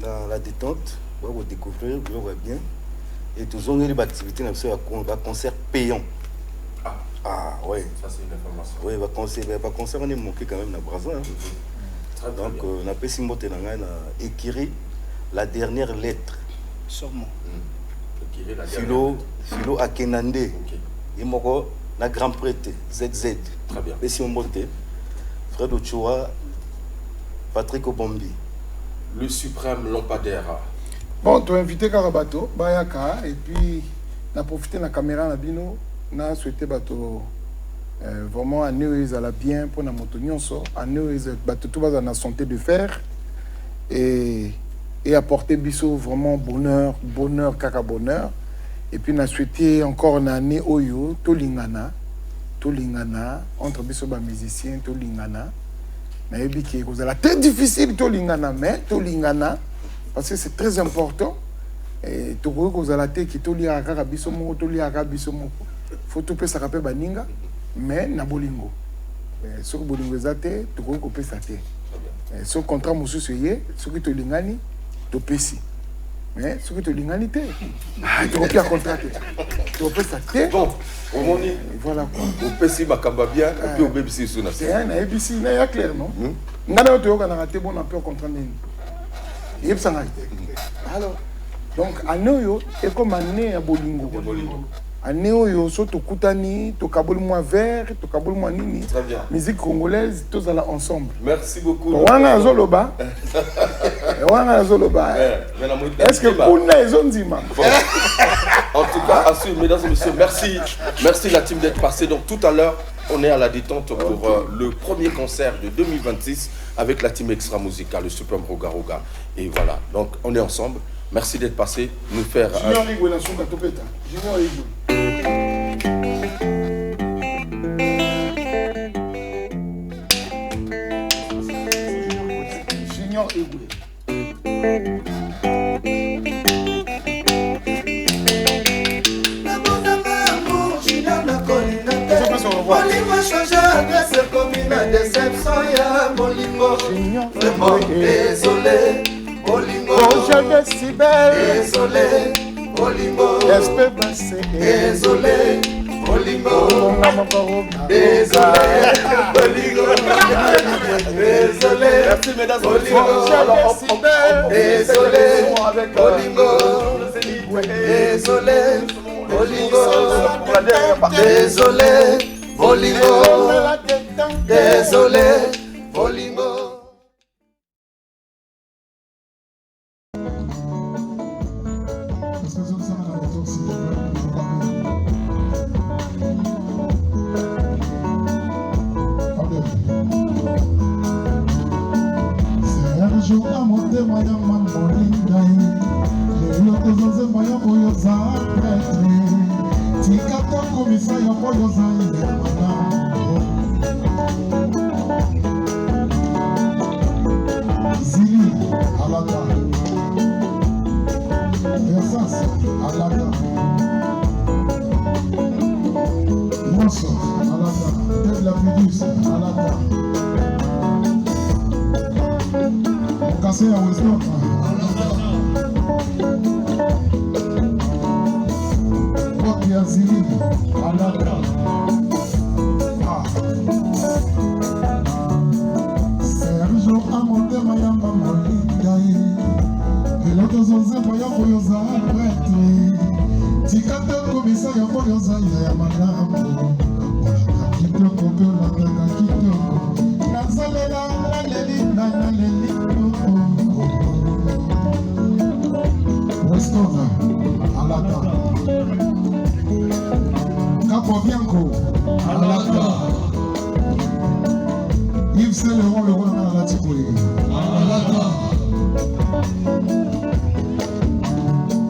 dans la détente, on va découvrir, on va bien. Et tous on a des activités, on a un concert payant. Ah oui. Ça c'est une information. Oui, va concert on est manqué quand même dans Brazza. Donc on a pas si monté dans écrit la dernière lettre. Sûrement. Philo Akenande. Et moko na grand prêtre ZZ. Très bien. Et si on monte Fred Ochoa, Patrick Obombi. Le suprême lampadaire. Bon, tu as invité Karabato, Bayaka, et puis on a profité de la caméra na bino. On a souhaité bateau vraiment à nous à la bien pour notre moto à nous bateau tout va dans la santé de fer et apporter biso vraiment bonheur kaka bonheur et puis on a souhaité encore une année oyo tolingana entre biso ba musiciens tolingana na yebi ki ko la très difficile tolingana mais tolingana parce que c'est très important et to ko la te ki tolia kaka biso moko tolia kaka biso moko faut tout ça rappelle baninga mais na bolingo ce que bolingo ezate to ko pesa te ce contrat mususu yé ce que to lingani to pesi mais ce que to lingani te to ko pia contrat to pesa te bon au moni voilà au pesi bakamba bien et puis au BBC suna c'est un ABC na ya clair non ngana to yoka na raté bon un peu contrat nini yeb sanga alors donc anoyo et comme année ya bolingo année oyo so tokutani tokaboli moi vert tokaboli moi nini musique congolaise tous allons ensemble. Merci beaucoup. Wana zoloba est-ce que kuna ezondima en tout cas assume mesdames et messieurs merci la team d'être passé. Donc tout à l'heure on est à la détente pour le premier concert de 2026 avec la team extra musicale le Suprême Roga Roga et voilà donc on est ensemble. Merci d'être passé nous faire Junior Igwe na sunga topeta Junior Igwe Junior Igwe Molingo change adresse comme une déception ya Molingo vraiment désolé Molingo Roger si belle désolé Molingo Espé bassé désolé Molingo désolé Molingo désolé merci mesdames et messieurs désolé Molingo désolé Molingo désolé Molingo désolé Molingo Sergio amotema ya mamolinga lelo tozozemba ya oyo za pretre tika tokomisa ya oyo za malamu zili alata versas alata moso alata tête la pudus alata Cassé à Weston. Côte Yazili, Alaka. Sergio Amonte Mayamba Molingaye. Et l'autre zonze Maya Foyoza prêtre. Tikata Komisa ya Foyoza ya Manamo. Olaka Kitoko, Olaka Kitoko. Nazalela, Naleli, Naleli. Weston, Alaka. Capo Bianco, Alaka. Yves Saint Laurent, le roi de la Latipoli. Alaka.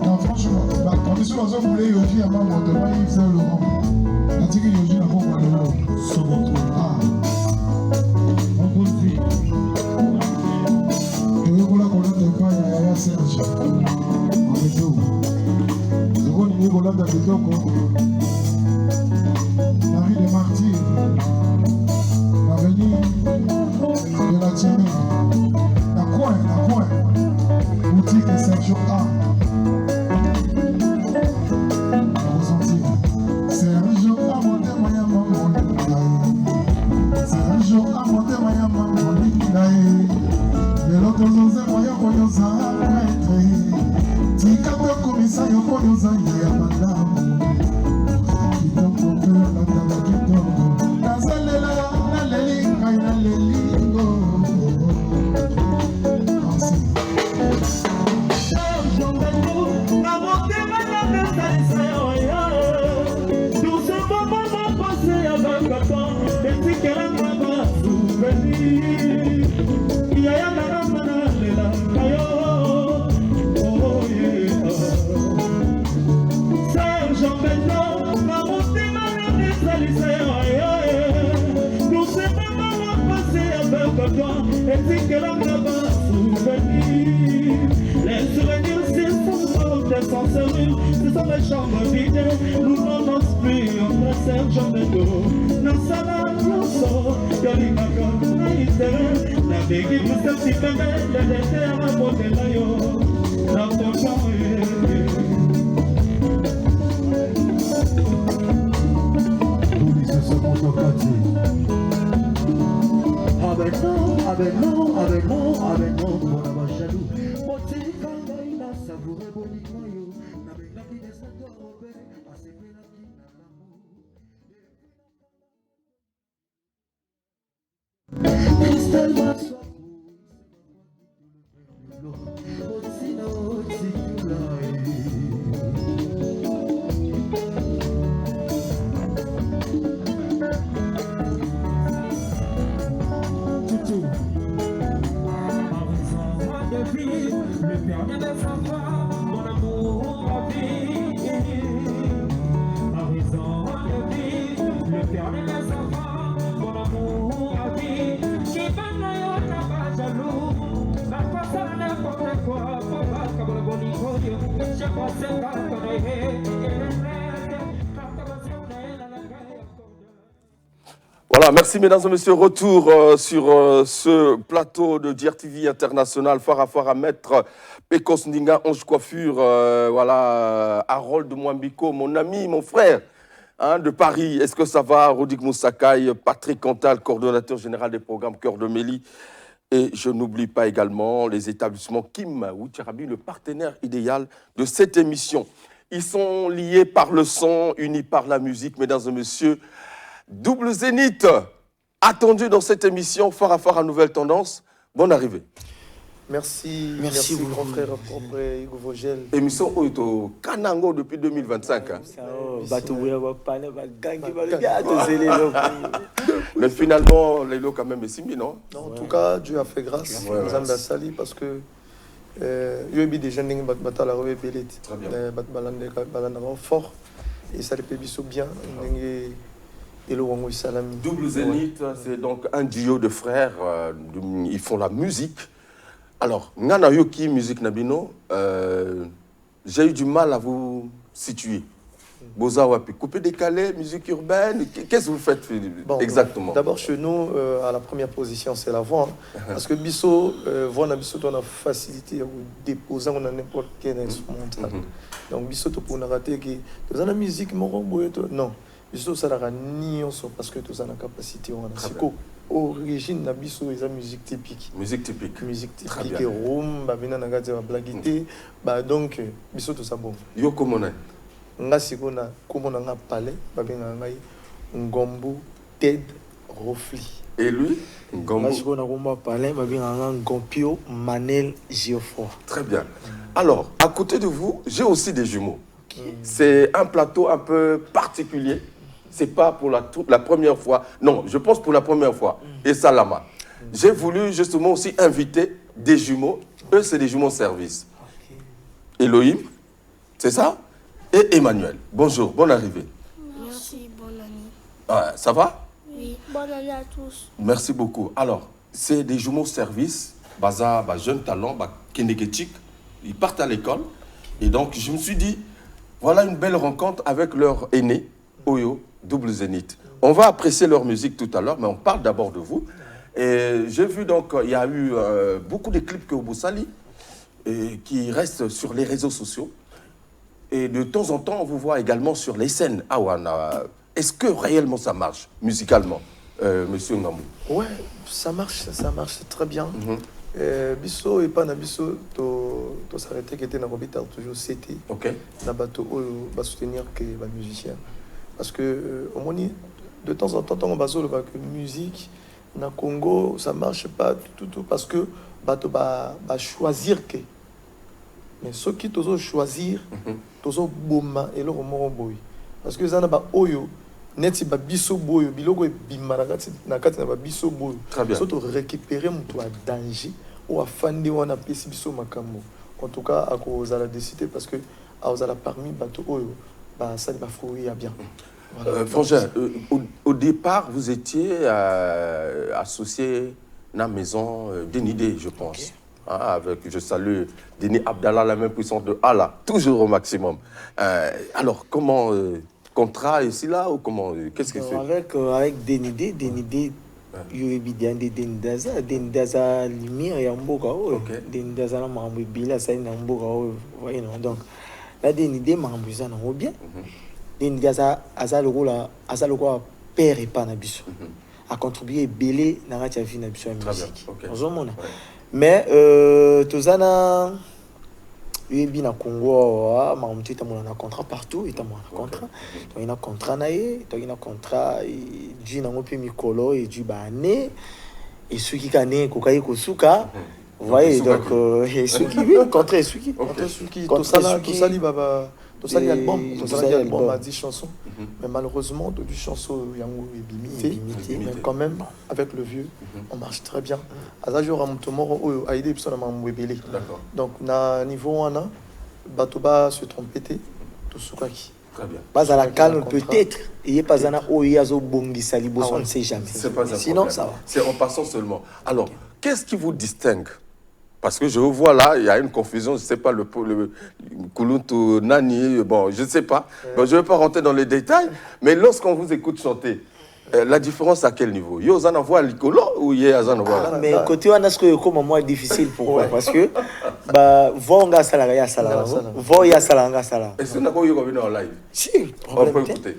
Non, franchement, la commission a voulu Yoji à maman de Yves Saint Laurent. La tique Yoji n'a pas voulu. Soboto. Ah. On peut dire. Nous c'est pas comment passer avec toi et c'est que la là-bas souvenir. Les souvenirs c'est souvent des sensations, ce sont les chambres vides. Nous n'en plus, on préserve jamais d'eau. Dans sa langue, de l'imaka, la béguine vous s'est si bébé, de l'été à la beauté d'ailleurs. Dans ton temps, avec nous, on a jaloux. Moté quand il a savouré bonnement yo, avec la vie des sacs à ses pieds la vie dans l'amour. Christelle Massois, le père des enfants, mon amour à vie. À raison de vie, le père des enfants, mon amour à vie. Qui va n'ailleurs pas jaloux, la quoi ça n'importe quoi, pour pas comme le bon niveau, je pense qu'à Voilà, merci mesdames et messieurs. Retour sur ce plateau de DRTV International, Farafara Maître, Pecos Ndinga, Ange Coiffure, voilà, Harold Mwambiko, mon ami, mon frère hein, de Paris. Est-ce que ça va? Rodik Moussakai, Patrick Cantal, coordonnateur général des programmes Cœur de Mélie. Et je n'oublie pas également les établissements Kim Oucharabi, le partenaire idéal de cette émission. Ils sont liés par le son, unis par la musique, mesdames et messieurs. Double Zénith, attendu dans cette émission, Farafara Nouvelle Tendance. Bonne arrivée. Merci grand frère propre Hugo Vogel. Émission au Kanango depuis 2025. Hein. Mais finalement, les lots quand même est simi, non? Non, en tout cas, Dieu a fait grâce. Nous avons sali parce que il y a eu des jeunes qui ont battu la revue Bélit. Très bien. Fort. Et ça les peut bien. Double Zénith, c'est donc un duo de frères. Ils font la musique. Alors, Ngana Yoki, musique Nabino, j'ai eu du mal à vous situer. Boza Wapi, coupé décalé, musique urbaine, qu'est-ce que vous faites exactement? D'abord, chez nous, à la première position, c'est la voix. Parce que Bisso, voix na Bisso, on a facilité à déposer n'importe quel instrumental. Donc, Bisso, pour nous rater, que la musique, non. Biso ça n'a ni parce que tout ça n'a capacité on a origine na biso est musique typique et room ba bina na gaza blaguité ba donc biso tout ça bon yo comment nga siko na comment na palais ba bina ngai ngombu Ted Rofli et lui ngombu siko na ngomba palais ba bina nga ngompio Manel Geoffroy. Très bien. Alors à côté de vous j'ai aussi des jumeaux. C'est un plateau un peu particulier. C'est pas pour la première fois. Non, je pense pour la première fois. Et Salama. J'ai voulu justement aussi inviter des jumeaux. Eux, c'est des jumeaux service. Elohim, c'est ça? Et Emmanuel. Bonjour, bonne arrivée. Merci, bonne année. Ah, ça va? Oui, bonne année à tous. Merci beaucoup. Alors, c'est des jumeaux service. Baza, jeune talent, Kenegetik. Ils partent à l'école. Et donc, je me suis dit, voilà une belle rencontre avec leur aîné, Oyo. Double Zénith. On va apprécier leur musique tout à l'heure, mais on parle d'abord de vous. Et j'ai vu donc, il y a eu beaucoup de clips que Obosali qui restent sur les réseaux sociaux. Et de temps en temps, on vous voit également sur les scènes. Est-ce que réellement ça marche, musicalement, monsieur Ngamou? Ouais, ça marche très bien. Bisso et pas na bisso, to s'arrêter qui était dans l'hôpital toujours c'était. Ok. Na bateau va soutenir que les musiciens. Parce que de temps en temps, on va dire que musique, dans le Congo, ça ne marche pas tout parce que bateau va choisir que. Mais ceux qui doivent choisir, doivent bomba et le remords boy. Parce que ça n'a pas oyo, net si ba biso boyo, bilogo bimaragati na kati na ba biso boyo. Très bien. Surtout récupérer mon toit danger ou à fandi ou à pesi biso makambo. En tout cas, à cause de la décider parce que à cause de la parmi bateau oyo. Ça va fouiller bien. Frangin, au départ, vous étiez associé à la maison d'Enidé, je pense. Okay. Avec, je salue Denis Abdallah, la même puissance de Allah, toujours au maximum. Alors, comment, contrat ici là ou comment, qu'est-ce que c'est? Avec Denidé, Denidaza lumière et Amboka, Denidaza la mambila, ça y est Amboka, voyez non. Donc, la Denidé mambuza non bien. Denidaza azaloko père et pas nabiso. A contribué belé na ratia vie nabiso en musique. Mais tozana yebi na Congo mamtu itamu na contrat partout itamu na contrat donc il a contrat naé donc il a contrat du na ngopi mikolo et du bané et ceux qui kané kokai kosuka vous voyez donc et ceux qui contrat ceux qui tosali baba tosali album a 10 chansons mais malheureusement de 10 chansons yango ebimité mais quand même avec le vieux on marche très bien azajo ramutomoro oyo aide bisona mamwebele donc na niveau wana batoba se trompeter to sukaki très bien pas à la calme peut-être et pas ana oyo azo bongisa liboso on ne sait jamais sinon ça va c'est en passant seulement alors qu'est-ce qui vous distingue? Parce que je vois là, il y a une confusion, je ne sais pas, le Kuluntu Nani, bon, je ne sais pas. Bon, je ne vais pas rentrer dans les détails, mais lorsqu'on vous écoute chanter, la différence à quel niveau? Il y a un voix l'icolo ou il y a un voix? Mais côté on a ce que comme moi difficile pourquoi? Parce que vonga salarié salarié, voya salarié salarié. Est-ce que vous avez vu en live? Si, on peut écouter.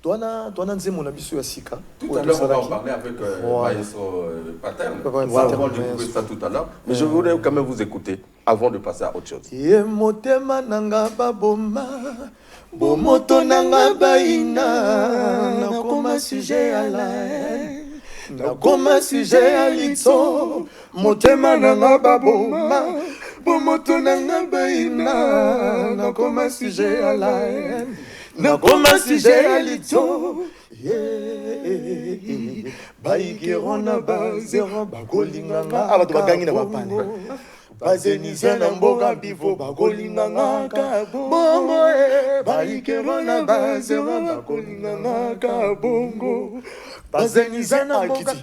Toi, on a mon abisso à Sika. Tout à l'heure, on va en parler avec Maestro Paterne. On va découvrir ça tout à l'heure. Mais je voudrais quand même vous écouter avant de passer à autre chose. Motema nanga baboma, bomoto nanga baina, nakoma sujet à la haine, nakoma sujet à l'ito, motema nanga baboma, bomoto nanga baina, nakoma sujet à la haine. Nakoma sujet à l'ito baikirona bazero bakolinganga abato bagangina bapane bazenizia na mboka bivo bakolinganga bongo baikirona bazero bakolinganga bongo bazenizia na mboka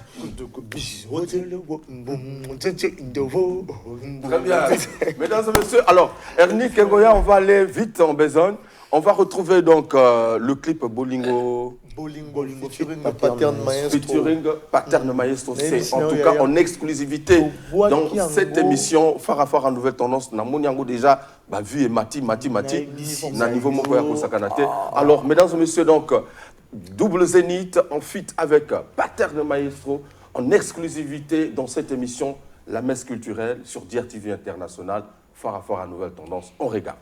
Très bien. Mesdames et messieurs, alors Ernie Kengoya, on va aller vite en besogne. On va retrouver donc le clip Bolingo featuring Paterne Maestro. C'est en tout cas en exclusivité dans cette émission Farafara en Nouvelle Tendance. Na Moniango déjà vu et Mati na niveau Mokoya Kosakanate. Alors mesdames et messieurs, donc double zénith en feat avec Paterne Maestro en exclusivité dans cette émission La Messe culturelle sur DRTV International Farafara en Nouvelle Tendance. On regarde.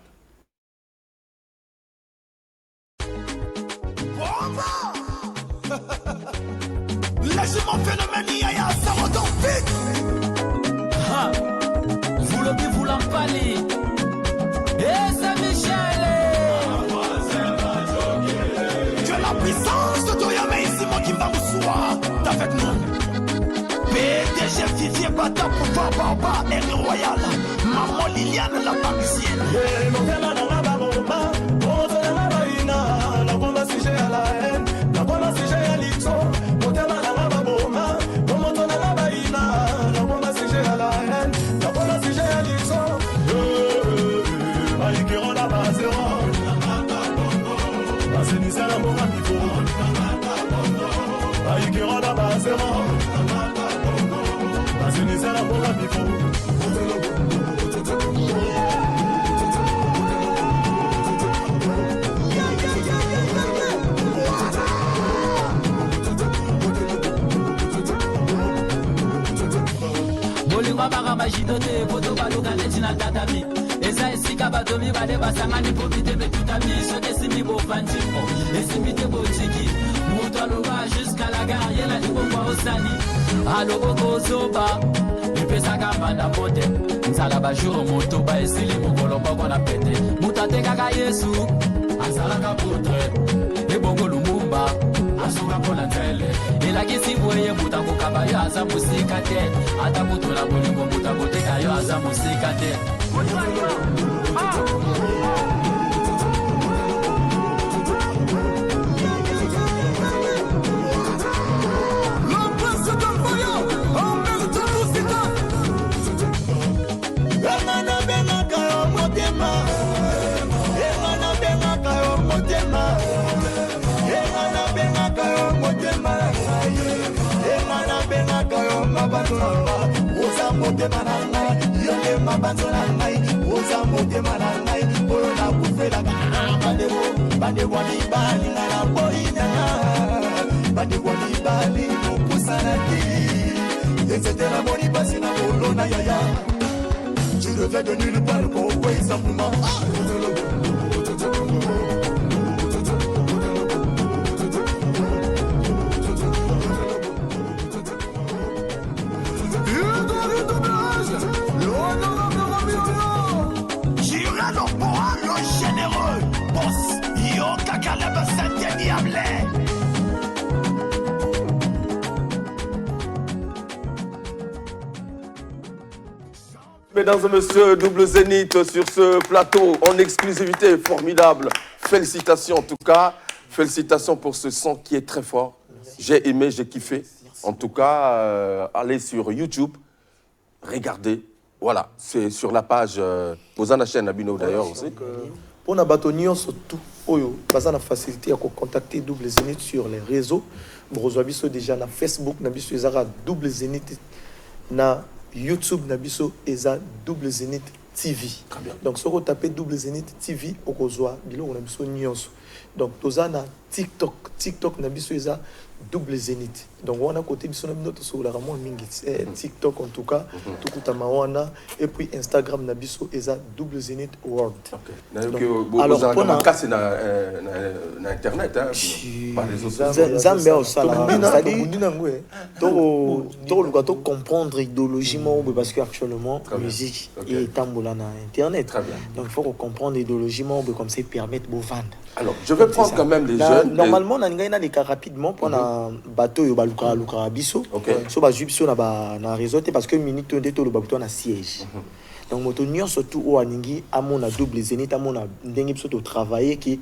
Laissez-moi phénomène, y'a ça redonne vite. Vous le dites, vous l'empalez. Et c'est Michel. Tu as la puissance de Toyama ici, moi qui m'a moussoua. T'as avec nous. PDG Vivier Bata pour Papa, Ernie Royal. Maman Liliane, la parisienne. Majidote, poto baluka netina tatami. Eza esika batomi bale basangani profite de tout ami. Ce desimi bo fantipo, esimite bo tiki. Muto aloba jusqu'à la gare, yela di bomba osani. Alobo kozoba, ipesa kambanda pote. Nzala ba jour moto ba esili mokolo mboko na pete. Mutate kaka Yesu, azala kapotre. Ebongo lumumba, asuka pola tele. Elakisi boye mutango kabaya aza musika te. Atakutola bolingo mutango te kayo aza musika te. motema na ngai yo nde mabanzo na ngai oza motema na ngai oyo nakufelaka bandeko mibali nga na boyinanga bandeko mibali mopusana te etc moni pasi na bolo na yaya tu reviens de nulle part pourquoi simplement généreux, boss, yo kakaleba Saint Diable. Mesdames et messieurs, double zénith sur ce plateau en exclusivité, formidable. Félicitations en tout cas, félicitations pour ce son qui est très fort. J'ai aimé, j'ai kiffé. En tout cas, allez sur YouTube, regardez. Voilà, c'est sur la page Ozana chaîne Abino d'ailleurs aussi. Pour na batonio surtout, oyo, basa na facilité à contacter Double Zénith sur les réseaux. Brozo biso déjà na Facebook, na biso ezara Double Zénith, na YouTube na biso eza Double Zénith TV. Très bien. Donc si vous tapez Double Zénith TV, okozwa bilo na biso nyonso. Donc toza na TikTok na biso eza Double Zénith. Donc on a côté biso na binoto sur la ramon mingi TikTok en tout cas tout kutama wana et puis Instagram na biso eza Double Zénith World. Donc alors pour na casse na internet hein par les autres Zambia au sala c'est-à-dire to le to comprendre idéologiquement parce que actuellement musique et tambola na internet. Donc il faut comprendre idéologiquement comme ça permettre de vendre. Alors je vais prendre quand même les jeunes. Normalement na ngai na des cas rapidement pour na bateau yo baluka biso so ba biso na réseau parce que minute to to le bateau na siège. Donc moto nyon surtout o aningi amona Double Zénith amona ndenge biso to travailler qui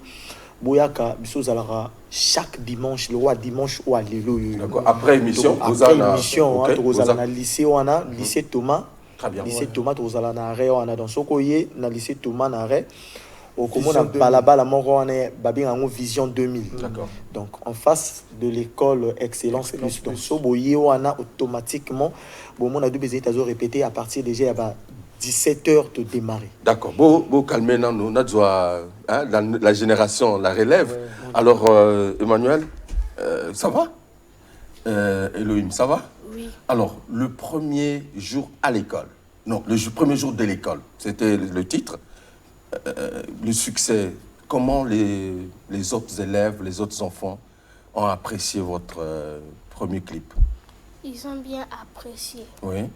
boyaka biso zalara chaque dimanche le roi dimanche ou alelo yo. D'accord, après émission na lycée wana lycée Thomas. Très bien. Lycée Thomas to zala na arrêt wana dans sokoye na lycée Thomas na arrêt. Au Komona Balabala Morone Babingango Vision 2000. D'accord. Donc en face de l'école Excellence Plus. Donc Soboye wana automatiquement bon mon a Double Zénith azo répété à partir déjà à 17h de démarrer. D'accord. Bon calmer nous la génération la relève. Ouais, alors Emmanuel ça va Elohim ça va? Oui. Alors le premier jour à l'école. Non, le premier jour de l'école. C'était le titre. Le succès, comment les autres élèves, les autres enfants ont apprécié votre premier clip? Ils ont bien apprécié. Oui.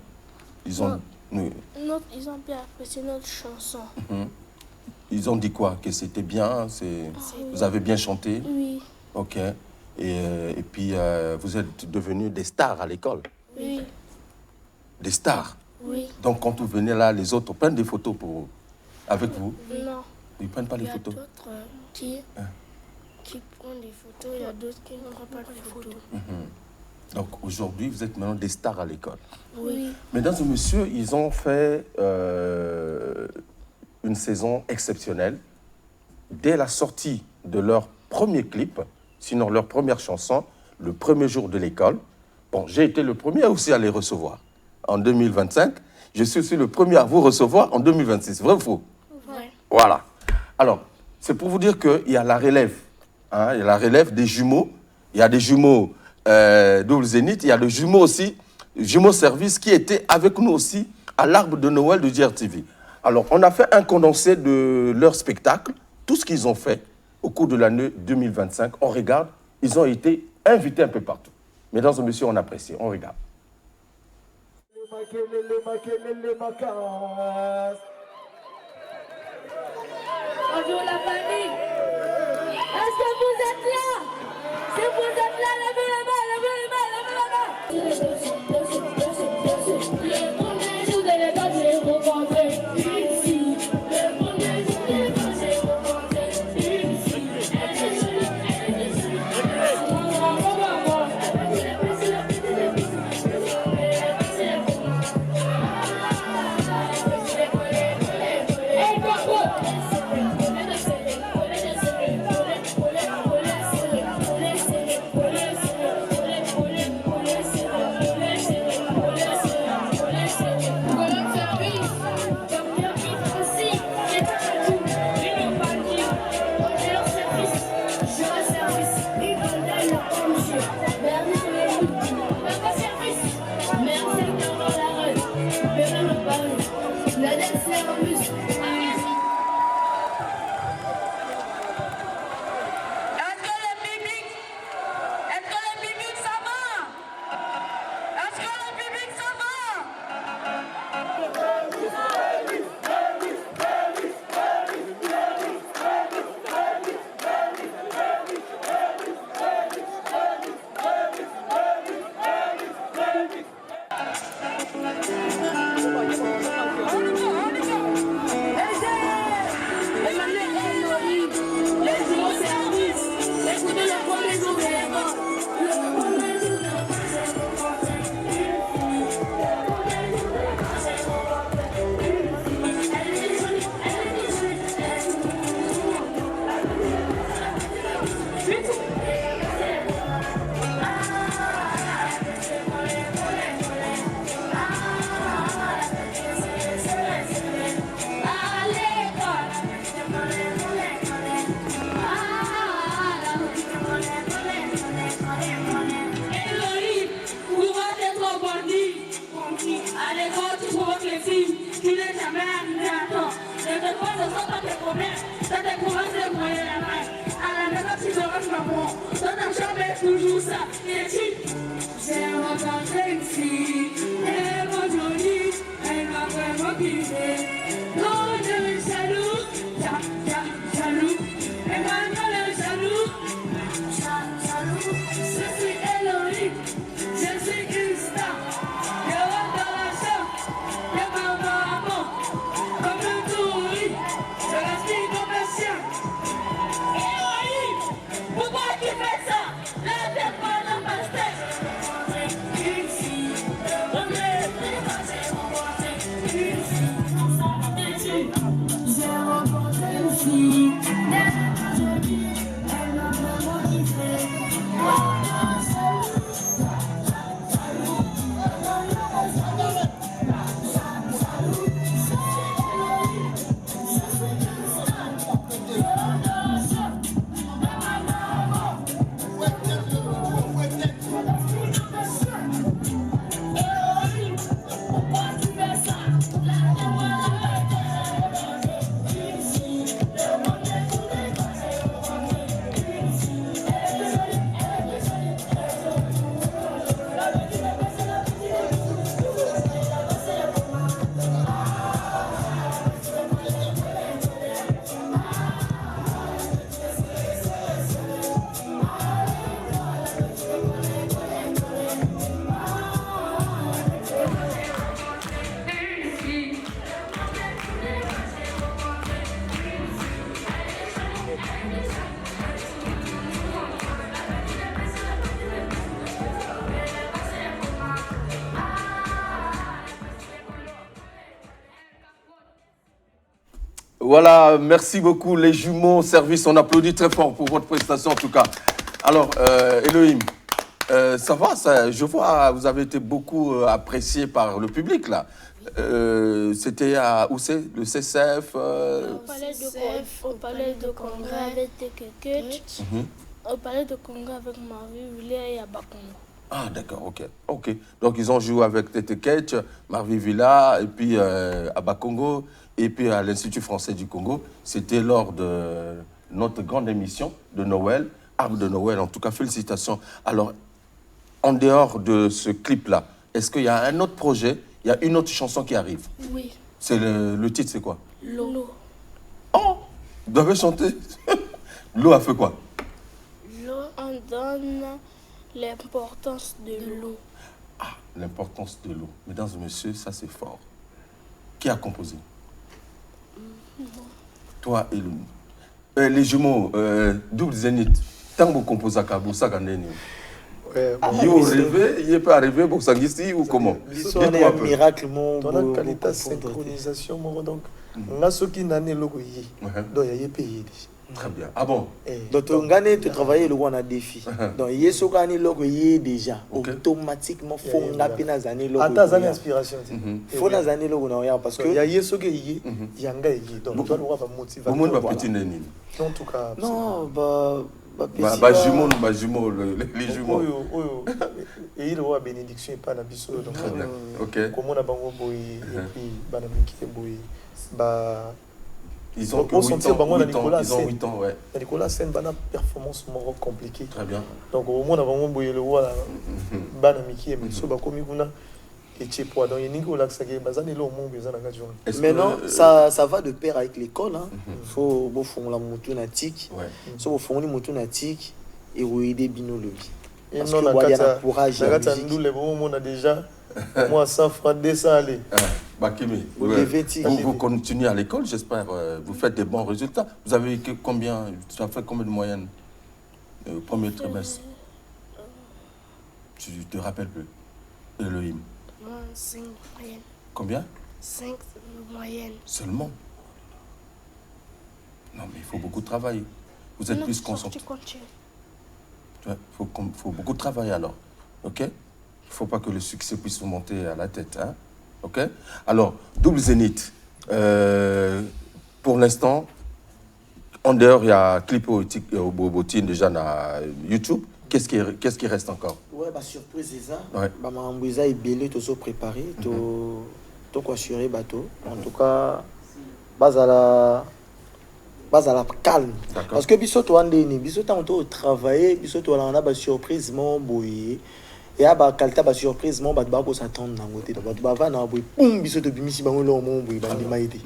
Ils ont bien apprécié notre chanson. Ils ont dit quoi? Que c'était bien? Vous avez bien chanté? Oui. Ok. Et puis, vous êtes devenus des stars à l'école? Oui. Des stars? Oui. Donc, quand vous venez là, les autres prennent des photos avec vous? Non. Ils ne prennent pas les photos? Il y a d'autres qui prennent des photos, il y a d'autres qui ne prennent pas les photos. Donc aujourd'hui, vous êtes maintenant des stars à l'école. Oui. Mesdames et messieurs, ils ont fait une saison exceptionnelle. Dès la sortie de leur premier clip, sinon leur première chanson, le premier jour de l'école, bon, j'ai été le premier aussi à les recevoir en 2025. Je suis aussi le premier à vous recevoir en 2026. Vrai ou faux? Vrai. Voilà. Alors, c'est pour vous dire qu'il y a la relève. Hein, il y a la relève des jumeaux. Il y a des jumeaux Double Zénith. Il y a le jumeau aussi, jumeau service, qui était avec nous aussi à l'arbre de Noël de DRTV. Alors, on a fait un condensé de leur spectacle, tout ce qu'ils ont fait au cours de l'année 2025. On regarde, ils ont été invités un peu partout. Mesdames et messieurs, on apprécie. On regarde. Bonjour la famille. Est-ce que vous êtes là? Si vous êtes là, levez la main, levez la main, levez la main. Le premier jour de l'école, j'ai rencontré ici. Le premier jour de l'école, j'ai rencontré ici. tout ça, j'ai rencontré une fille, elle est vraiment jolie, elle m'a vraiment kiffé. Non, je suis jaloux, jaloux, elle m'a donné jaloux, jaloux. Je suis Elohim, je suis une star, je rentre dans la chambre, je m'en vais à bon, comme un touriste, je respire comme un chien. Elohim, pourquoi tu fais ça? La tête pas dans ma tête. Voilà, merci beaucoup les jumeaux service. On applaudit très fort pour votre prestation en tout cas. Alors, Elohim, ça va, ça, je vois, vous avez été beaucoup apprécié par le public là. C'était où c'est? Le CCF Au palais de congrès avec Tekeket. Au palais de congrès avec Marvie Villa et Abakongo. Ah d'accord, ok. Donc ils ont joué avec Tekeket, Marvie Villa et puis Abakongo et puis à l'Institut français du Congo. C'était lors de notre grande émission de Noël, Arbre de Noël. En tout cas, félicitations. Alors, en dehors de ce clip-là, est-ce qu'il y a un autre projet? Il y a une autre chanson qui arrive? Oui. C'est le titre, c'est quoi? L'eau. Oh, vous avez chanté. L'eau a fait quoi? L'eau, on donne l'importance de l'eau. Ah, l'importance de l'eau. Mesdames et messieurs, ça c'est fort. Qui a composé? Toi et le... les jumeaux, double zénith. Tant que vous composez à Cabo, ça gagne. Il n'est pas arrivé pour ça ici ou comment? C'est un miracle, mon qualité synchronisation, donc on a ce qui n'a pas logo donc il y a pays. Très bien. Ah bon? Donc on gagne tu travailles le on a défi. Donc il y a ce qu'on logo déjà automatiquement faut on a peine années logo. Attends, une inspiration. Faut les années logo non parce que il y a ce qui y a donc toi le va motiver. Comment va petit neni? En tout cas. Non, jumeaux, les jumeaux. Et il aura bénédiction et pas la biso. Donc, ok. Comme on a bango boy et puis banamiki boy, bah. Ils ont 8 ans, ouais. Nicolas, c'est une bonne performance compliquée. Très bien. Donc au moins, on a boy le roi, banamiki et Mitsu, bah comme il y a et Tchepoa, donc il y a Nicolas qui est basé là au monde, ils ont la gageon. Maintenant, ça va de pair avec l'école. Il faut faire la motonatique. Il faut faire la motonatique et aider binologie. Parce que il y a un courage. On a déjà moi 100 francs 200 aller. Bakimi, vous continuez à l'école, j'espère. Vous faites des bons résultats. Vous avez combien? Ça fait combien de moyenne au premier trimestre? Tu te rappelles plus? Elohim. 5 moyennes. Combien? 5 moyennes. Seulement? Non, mais il faut beaucoup travailler. Vous êtes plus concentré. Il faut beaucoup travailler alors. Ok? Il ne faut pas que le succès puisse vous monter à la tête. Hein? Ok? Alors, double zénith. Pour l'instant, en dehors, il y a clip au Bobotine déjà sur YouTube. Qu'est-ce qui reste encore? Ouais, bah surprise c'est ça. Ouais. Bah Mambouza est belé, tout ça préparé, tout assuré bateau. En tout cas, bas à la bazala calme. Parce que biso to andeni, biso tant to travailler, biso to on a ba surprise mon boy. Et à ba qualité ba surprise mon ba ko s'attendre na ngote donc ba va na boy boum biso to bimisi bango lo mon boy ba maïté.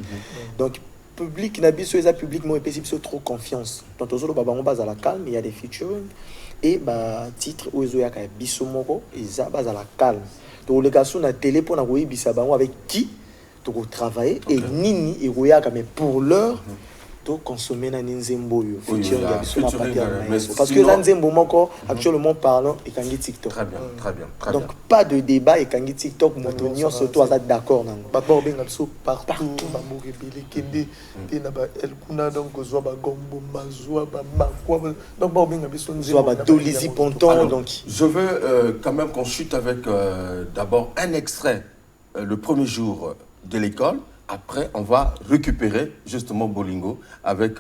Donc public na biso eza public mo epesi biso trop confiance. Donc tozolo ba bango bazala calme, il y a des featuring et ba titre ozo ya ka biso moko eza bazala calme. Donc le gars sur la télé pour na koyebisa bango avec qui to travailler et nini et royaka mais pour l'heure to consommer na nzembo yo featuring ya biso na parce que la nzembo moko actuellement parlant et kangi TikTok. Très bien, très bien. Donc pas de débat et kangi TikTok motonio surtout à d'accord nango. Ba bo benga biso partout ba mo rebele kende te na ba el kuna donc zo ba gombo mazwa ba makwa donc ba benga biso nzembo ba dolizi ponton donc je veux quand même qu'on chute avec d'abord un extrait le premier jour de l'école. Après, on va récupérer justement Bolingo avec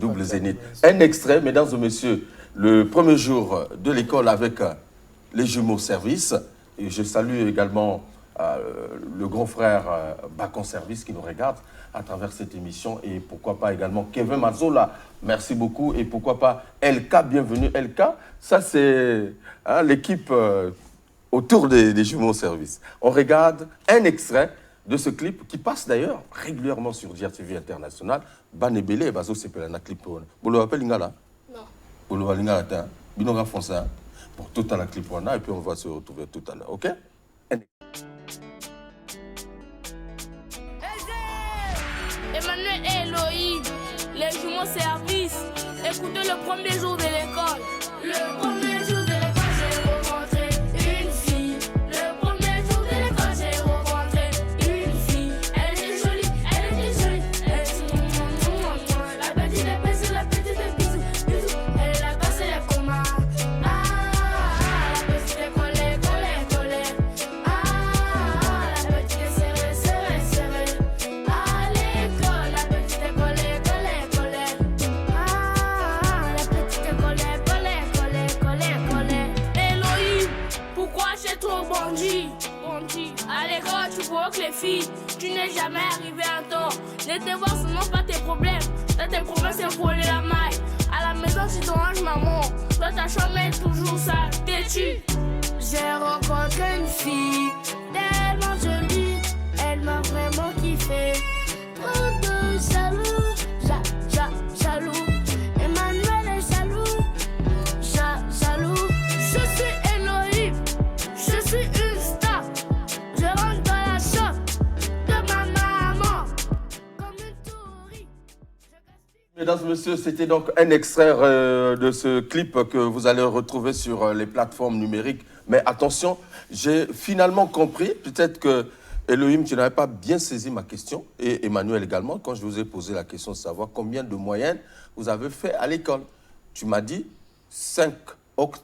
Double Zénith. Un extrait, mesdames et messieurs, le premier jour de l'école avec les jumeaux service. Et je salue également le grand frère Bacon Service qui nous regarde à travers cette émission. Et pourquoi pas également Kevin Mazola. Merci beaucoup. Et pourquoi pas LK, bienvenue LK. Ça, c'est l'équipe autour des jumeaux service. On regarde un extrait de ce clip qui passe d'ailleurs régulièrement sur DRTV International. Banebele, Bazo Sepelana clip. Vous le rappelez, Lingala? Non. Vous le rappelez, Lingala? Binonga Français. Pour tout à la clip, et puis on va se retrouver tout à l'heure. OK? Emmanuel et Elohim, les jumeaux service. Écoutez le premier jour de l'école. Le premier jour de l'école, j'ai rencontré une fille. Le premier jour de l'école, j'ai rencontré une fille. Elle était jolie, elle était jolie. Elle était la petite épaisse, la petite bisou, bisou. Elle a passé les commas. La petite est collée, collée, collée. La petite est serrée, serrée, serrée. À l'école, la petite est collée, collée, collée. La petite est collée, collée, collée, collée, collée. Elohim, pourquoi j'ai trop bondi? À l'école, tu provoques les filles. Tu n'es jamais arrivé à temps. Les devoirs, ce n'est pas tes problèmes. Là, tes problèmes, c'est voler la maille. À la maison, tu te ranges, maman. Toi, ta chambre est toujours sale. Têtu. J'ai rencontré une fille tellement jolie. Elle m'a vraiment kiffé. Trop de jaloux. Jaloux. Emmanuel est jaloux. Jaloux. Je suis Elohim. Je suis une star. Je rentre dans la chambre de ma maman. Comme une tourie. Mesdames et messieurs, c'était donc un extrait de ce clip que vous allez retrouver sur les plateformes numériques. Mais attention, j'ai finalement compris, peut-être que Elohim, tu n'avais pas bien saisi ma question, et Emmanuel également, quand je vous ai posé la question de savoir combien de moyennes vous avez fait à l'école. Tu m'as dit 5,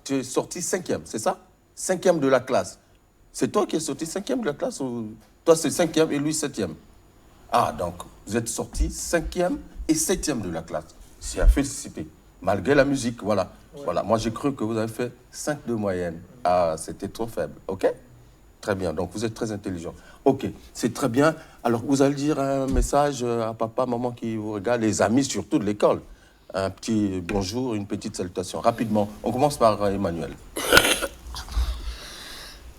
tu es sorti 5e, c'est ça? 5e de la classe. C'est toi qui es sorti 5e de la classe ou toi c'est 5e et lui 7e? Ah, donc vous êtes sorti 5e et 7e de la classe. C'est à féliciter, malgré la musique, voilà. Ouais. Voilà. Moi j'ai cru que vous avez fait 5 de moyenne. Ah, c'était trop faible, ok? Très bien, donc vous êtes très intelligent. Ok, c'est très bien. Alors vous allez dire un message à papa, maman qui vous regarde, les amis surtout de l'école. Un petit bonjour, une petite salutation, rapidement. On commence par Emmanuel.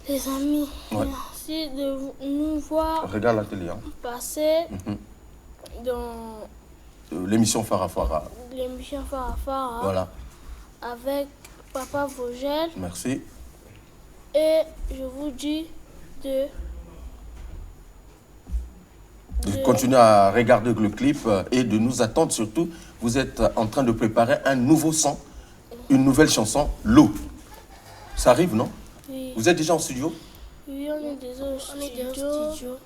Les amis, merci de nous voir. Regarde la télé. Passer dans l'émission Farafara. L'émission Farafara. Voilà. Avec Papa Vogel. Merci. Et je vous dis de continuer à regarder le clip et de nous attendre surtout. Vous êtes en train de préparer un nouveau son, une nouvelle chanson, L'eau. Ça arrive, non? Oui. Vous êtes déjà en studio? Oui, on est déjà au studio.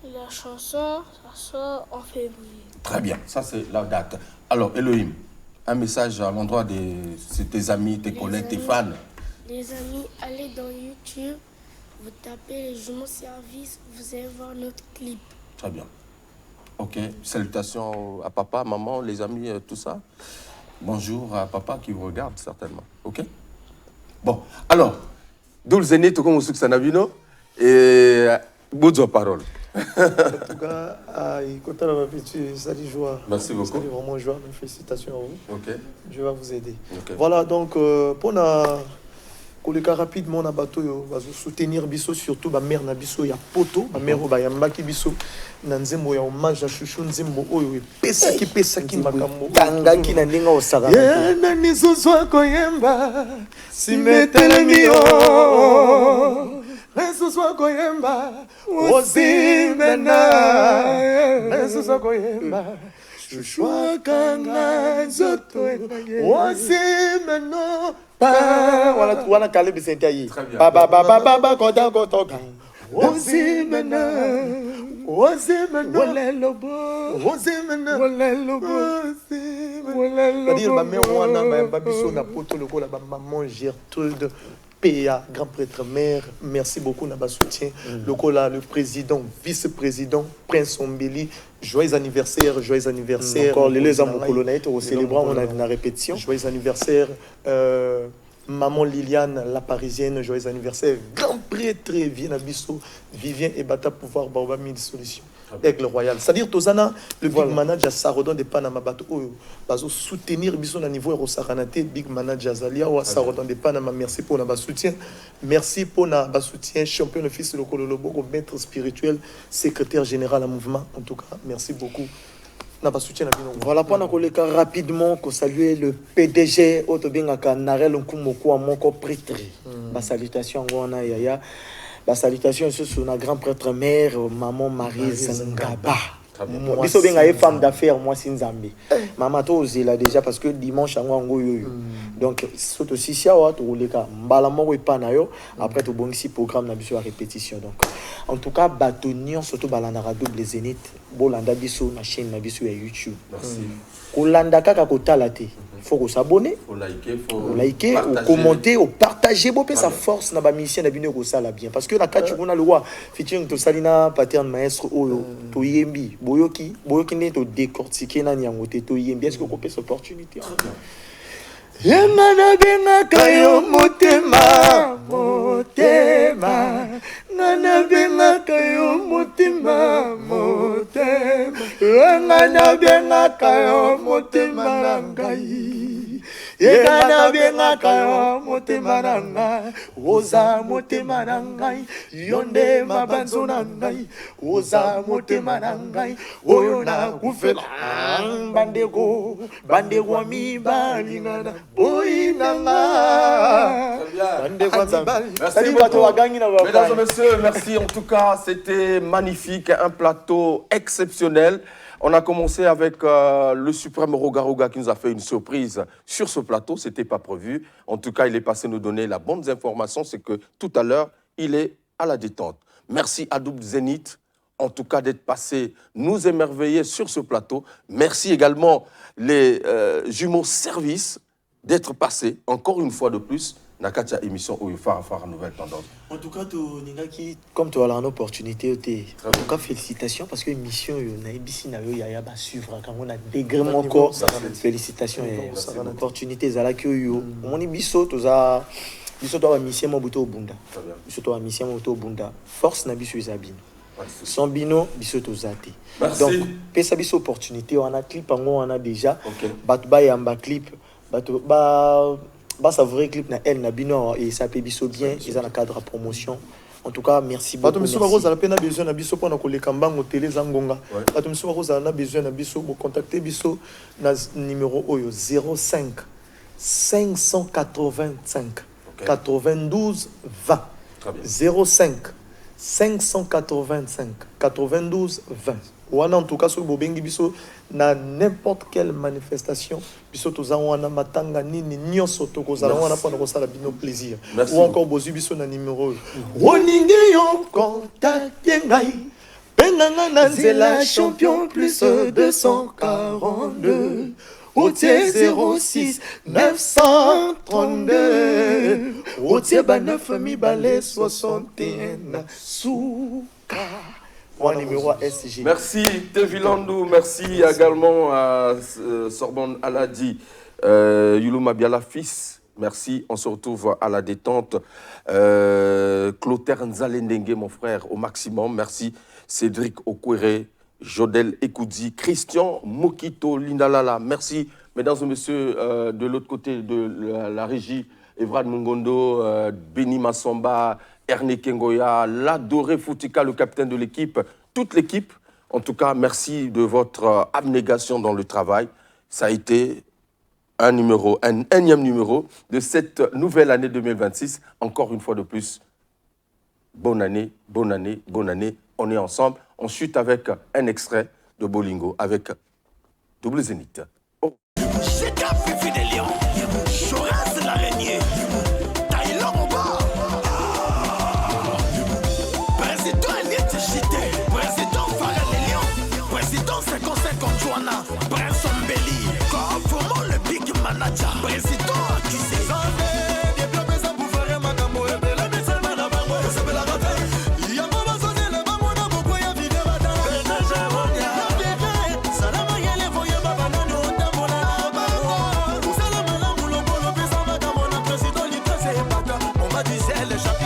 La chanson, ça sort en février. Très bien, ça c'est la date. Alors, Elohim, un message à l'endroit de tes amis, tes collègues, tes fans. Les amis, allez dans YouTube, vous tapez les jumeaux service, vous allez voir notre clip. Très bien. Ok, salutations à papa, maman, les amis, tout ça. Bonjour à papa qui vous regarde certainement. Ok? Bon, alors, Double Zénith, comme vous savez, et Boudzo Parole. En tout cas, quand on a ça dit joie. Merci beaucoup. Ça dit vraiment joie. Félicitations à vous. Ok. Je vais vous aider. Okay. Voilà, donc, pour le cas rapidement, on a soutenir Bisso, surtout ma mère Nabiso, il y a Poto, ma mère Obayambaki Bisso, Nanzemo, il y a hommage à Chouchou Nzembo, Pesaki Makambo. Tangaki Nandinga Osara. Nani Zozwa Koyemba, Simetelemio, Nezozwa Koyemba, Ozimena, Nezozwa Koyemba. Chouchou Kanga Zoto, Ozimena. Voilà, Caleb Saint-Aïe. Baba, Koda, Kotoka. Ozimena, c'est-à-dire, ma mère, ma biso, na poto, le go, la maman Gertrude. PA, grand prêtre maire, merci beaucoup de votre soutien. Le président, vice-président, Prince Ombeli, joyeux anniversaire. Encore les amours colonnés, on célèbre, on a une répétition. Joyeux anniversaire. Maman Liliane, la parisienne, joyeux anniversaire. Grand prêtre, Vivien et Bata pouvoir Baoba mille solutions. Aigle Royal. C'est-à-dire, Tozana, le big manager Sarodon de Panama Bato, soutenir Bisson à niveau Rosaranate, big manager Zalia, ou Sarodon de Panama. Merci pour notre soutien. Merci pour notre soutien. Champion de fils de Kololobo, maître spirituel, secrétaire général à mouvement. En tout cas, merci beaucoup. Voilà, pendant qu'on les cas rapidement, qu'on salue le PDG, Otobengaka Narel Nkumoko, à mon prêtre. Ma salutation, Wana Yaya. La salutation sur la grand prêtre mère, maman Marie Zangaba. Je suis une femme d'affaires, moi, c'est Nzambi. Maman, tu es là déjà parce que dimanche, je suis donc, c'est aussi ça, tu es là. Après, tu as un programme de répétition. Donc, en tout cas, Batonion, surtout Balanara double Zénith, Bolanda Bisso, la chaîne Nabisso à YouTube. Merci. Kolanda kaka kotalate. Faut s'abonner, faut liker, faut commenter, faut partager, faut sa force na ba mission na bino ko sala bien parce que la kachu kuna le roi featuring to salina pattern maestro oyo to yembi boyoki ne to décortiquer na nyango te to yembi est-ce que ko peut opportunité Yemana benga kayo motema Nana benga kayo motema Nana benga kayo motema nangai Yegana benga kayo motema nangai Oza motema nangai Yonde mabanzo nangai Oza motema nangai Oyo na kufela Bandego mi balingana Mesdames et messieurs, merci en tout cas, c'était magnifique, un plateau exceptionnel. On a commencé avec le suprême Rogaroga qui nous a fait une surprise sur ce plateau, c'était pas prévu. En tout cas, il est passé nous donner la bonne information, c'est que tout à l'heure, il est à la détente. Merci à Double Zénith, en tout cas d'être passé nous émerveiller sur ce plateau. Merci également les jumeaux service d'être passés encore une fois de plus dans la émission Fara Nouvelle Tendance. En tout cas, comme tu as une opportunité, en tout cas, félicitations parce que l'émission, il y a suivre quand on a dégrément encore. Félicitations, une opportunité, ça on est biso, tu as mission au Bunda. Mission au Bunda. Force na biso Zabino. Sans bino, biso to zate. Donc, pesa biso opportunité, on a clip, on a déjà. Batba yamba clip, ça vrai clip na elle na bino et ça peut biso bien, ils ont un cadre de promotion. En tout cas, merci beaucoup. Monsieur Rose a besoin de biso pour nous kambang au télé zangonga. Monsieur Rose a besoin de biso pour contacter biso na numéro 05 585 92 20 05 585 92 20. Ou en tout cas, sur Bobengi Biso, na n'importe quelle manifestation, Biso Tozawana Matanga Nini Nyoso Tokozawana pour nous faire bino plaisir. Ou encore Bozu Biso na numéro. Woningeyo contacte ngai. Benanga Nanzela champion plus 242. Outier 06 932. Outier 9 mi balé 61 Souka. Numéro SG. Merci Tevilandou, merci également à Sorbonne Aladi, Youlou Mabiala fils. Merci, on se retrouve à la détente. Clotaire Nzalendengue, mon frère, au maximum. Merci. Cédric Okwere, Jodel Ekoudi, Christian Mokito Lindalala. Merci, mesdames et messieurs, de l'autre côté de la régie, Evrad Mungondo, Beni Massamba, Erné Kengoya, l'adoré Foutika, le capitaine de l'équipe, toute l'équipe. En tout cas, merci de votre abnégation dans le travail. Ça a été un énième numéro de cette nouvelle année 2026. Encore une fois de plus, bonne année, bonne année, bonne année. On est ensemble. On chute avec un extrait de Bolingo, avec Double Zénith. Oh. Président accusé. Les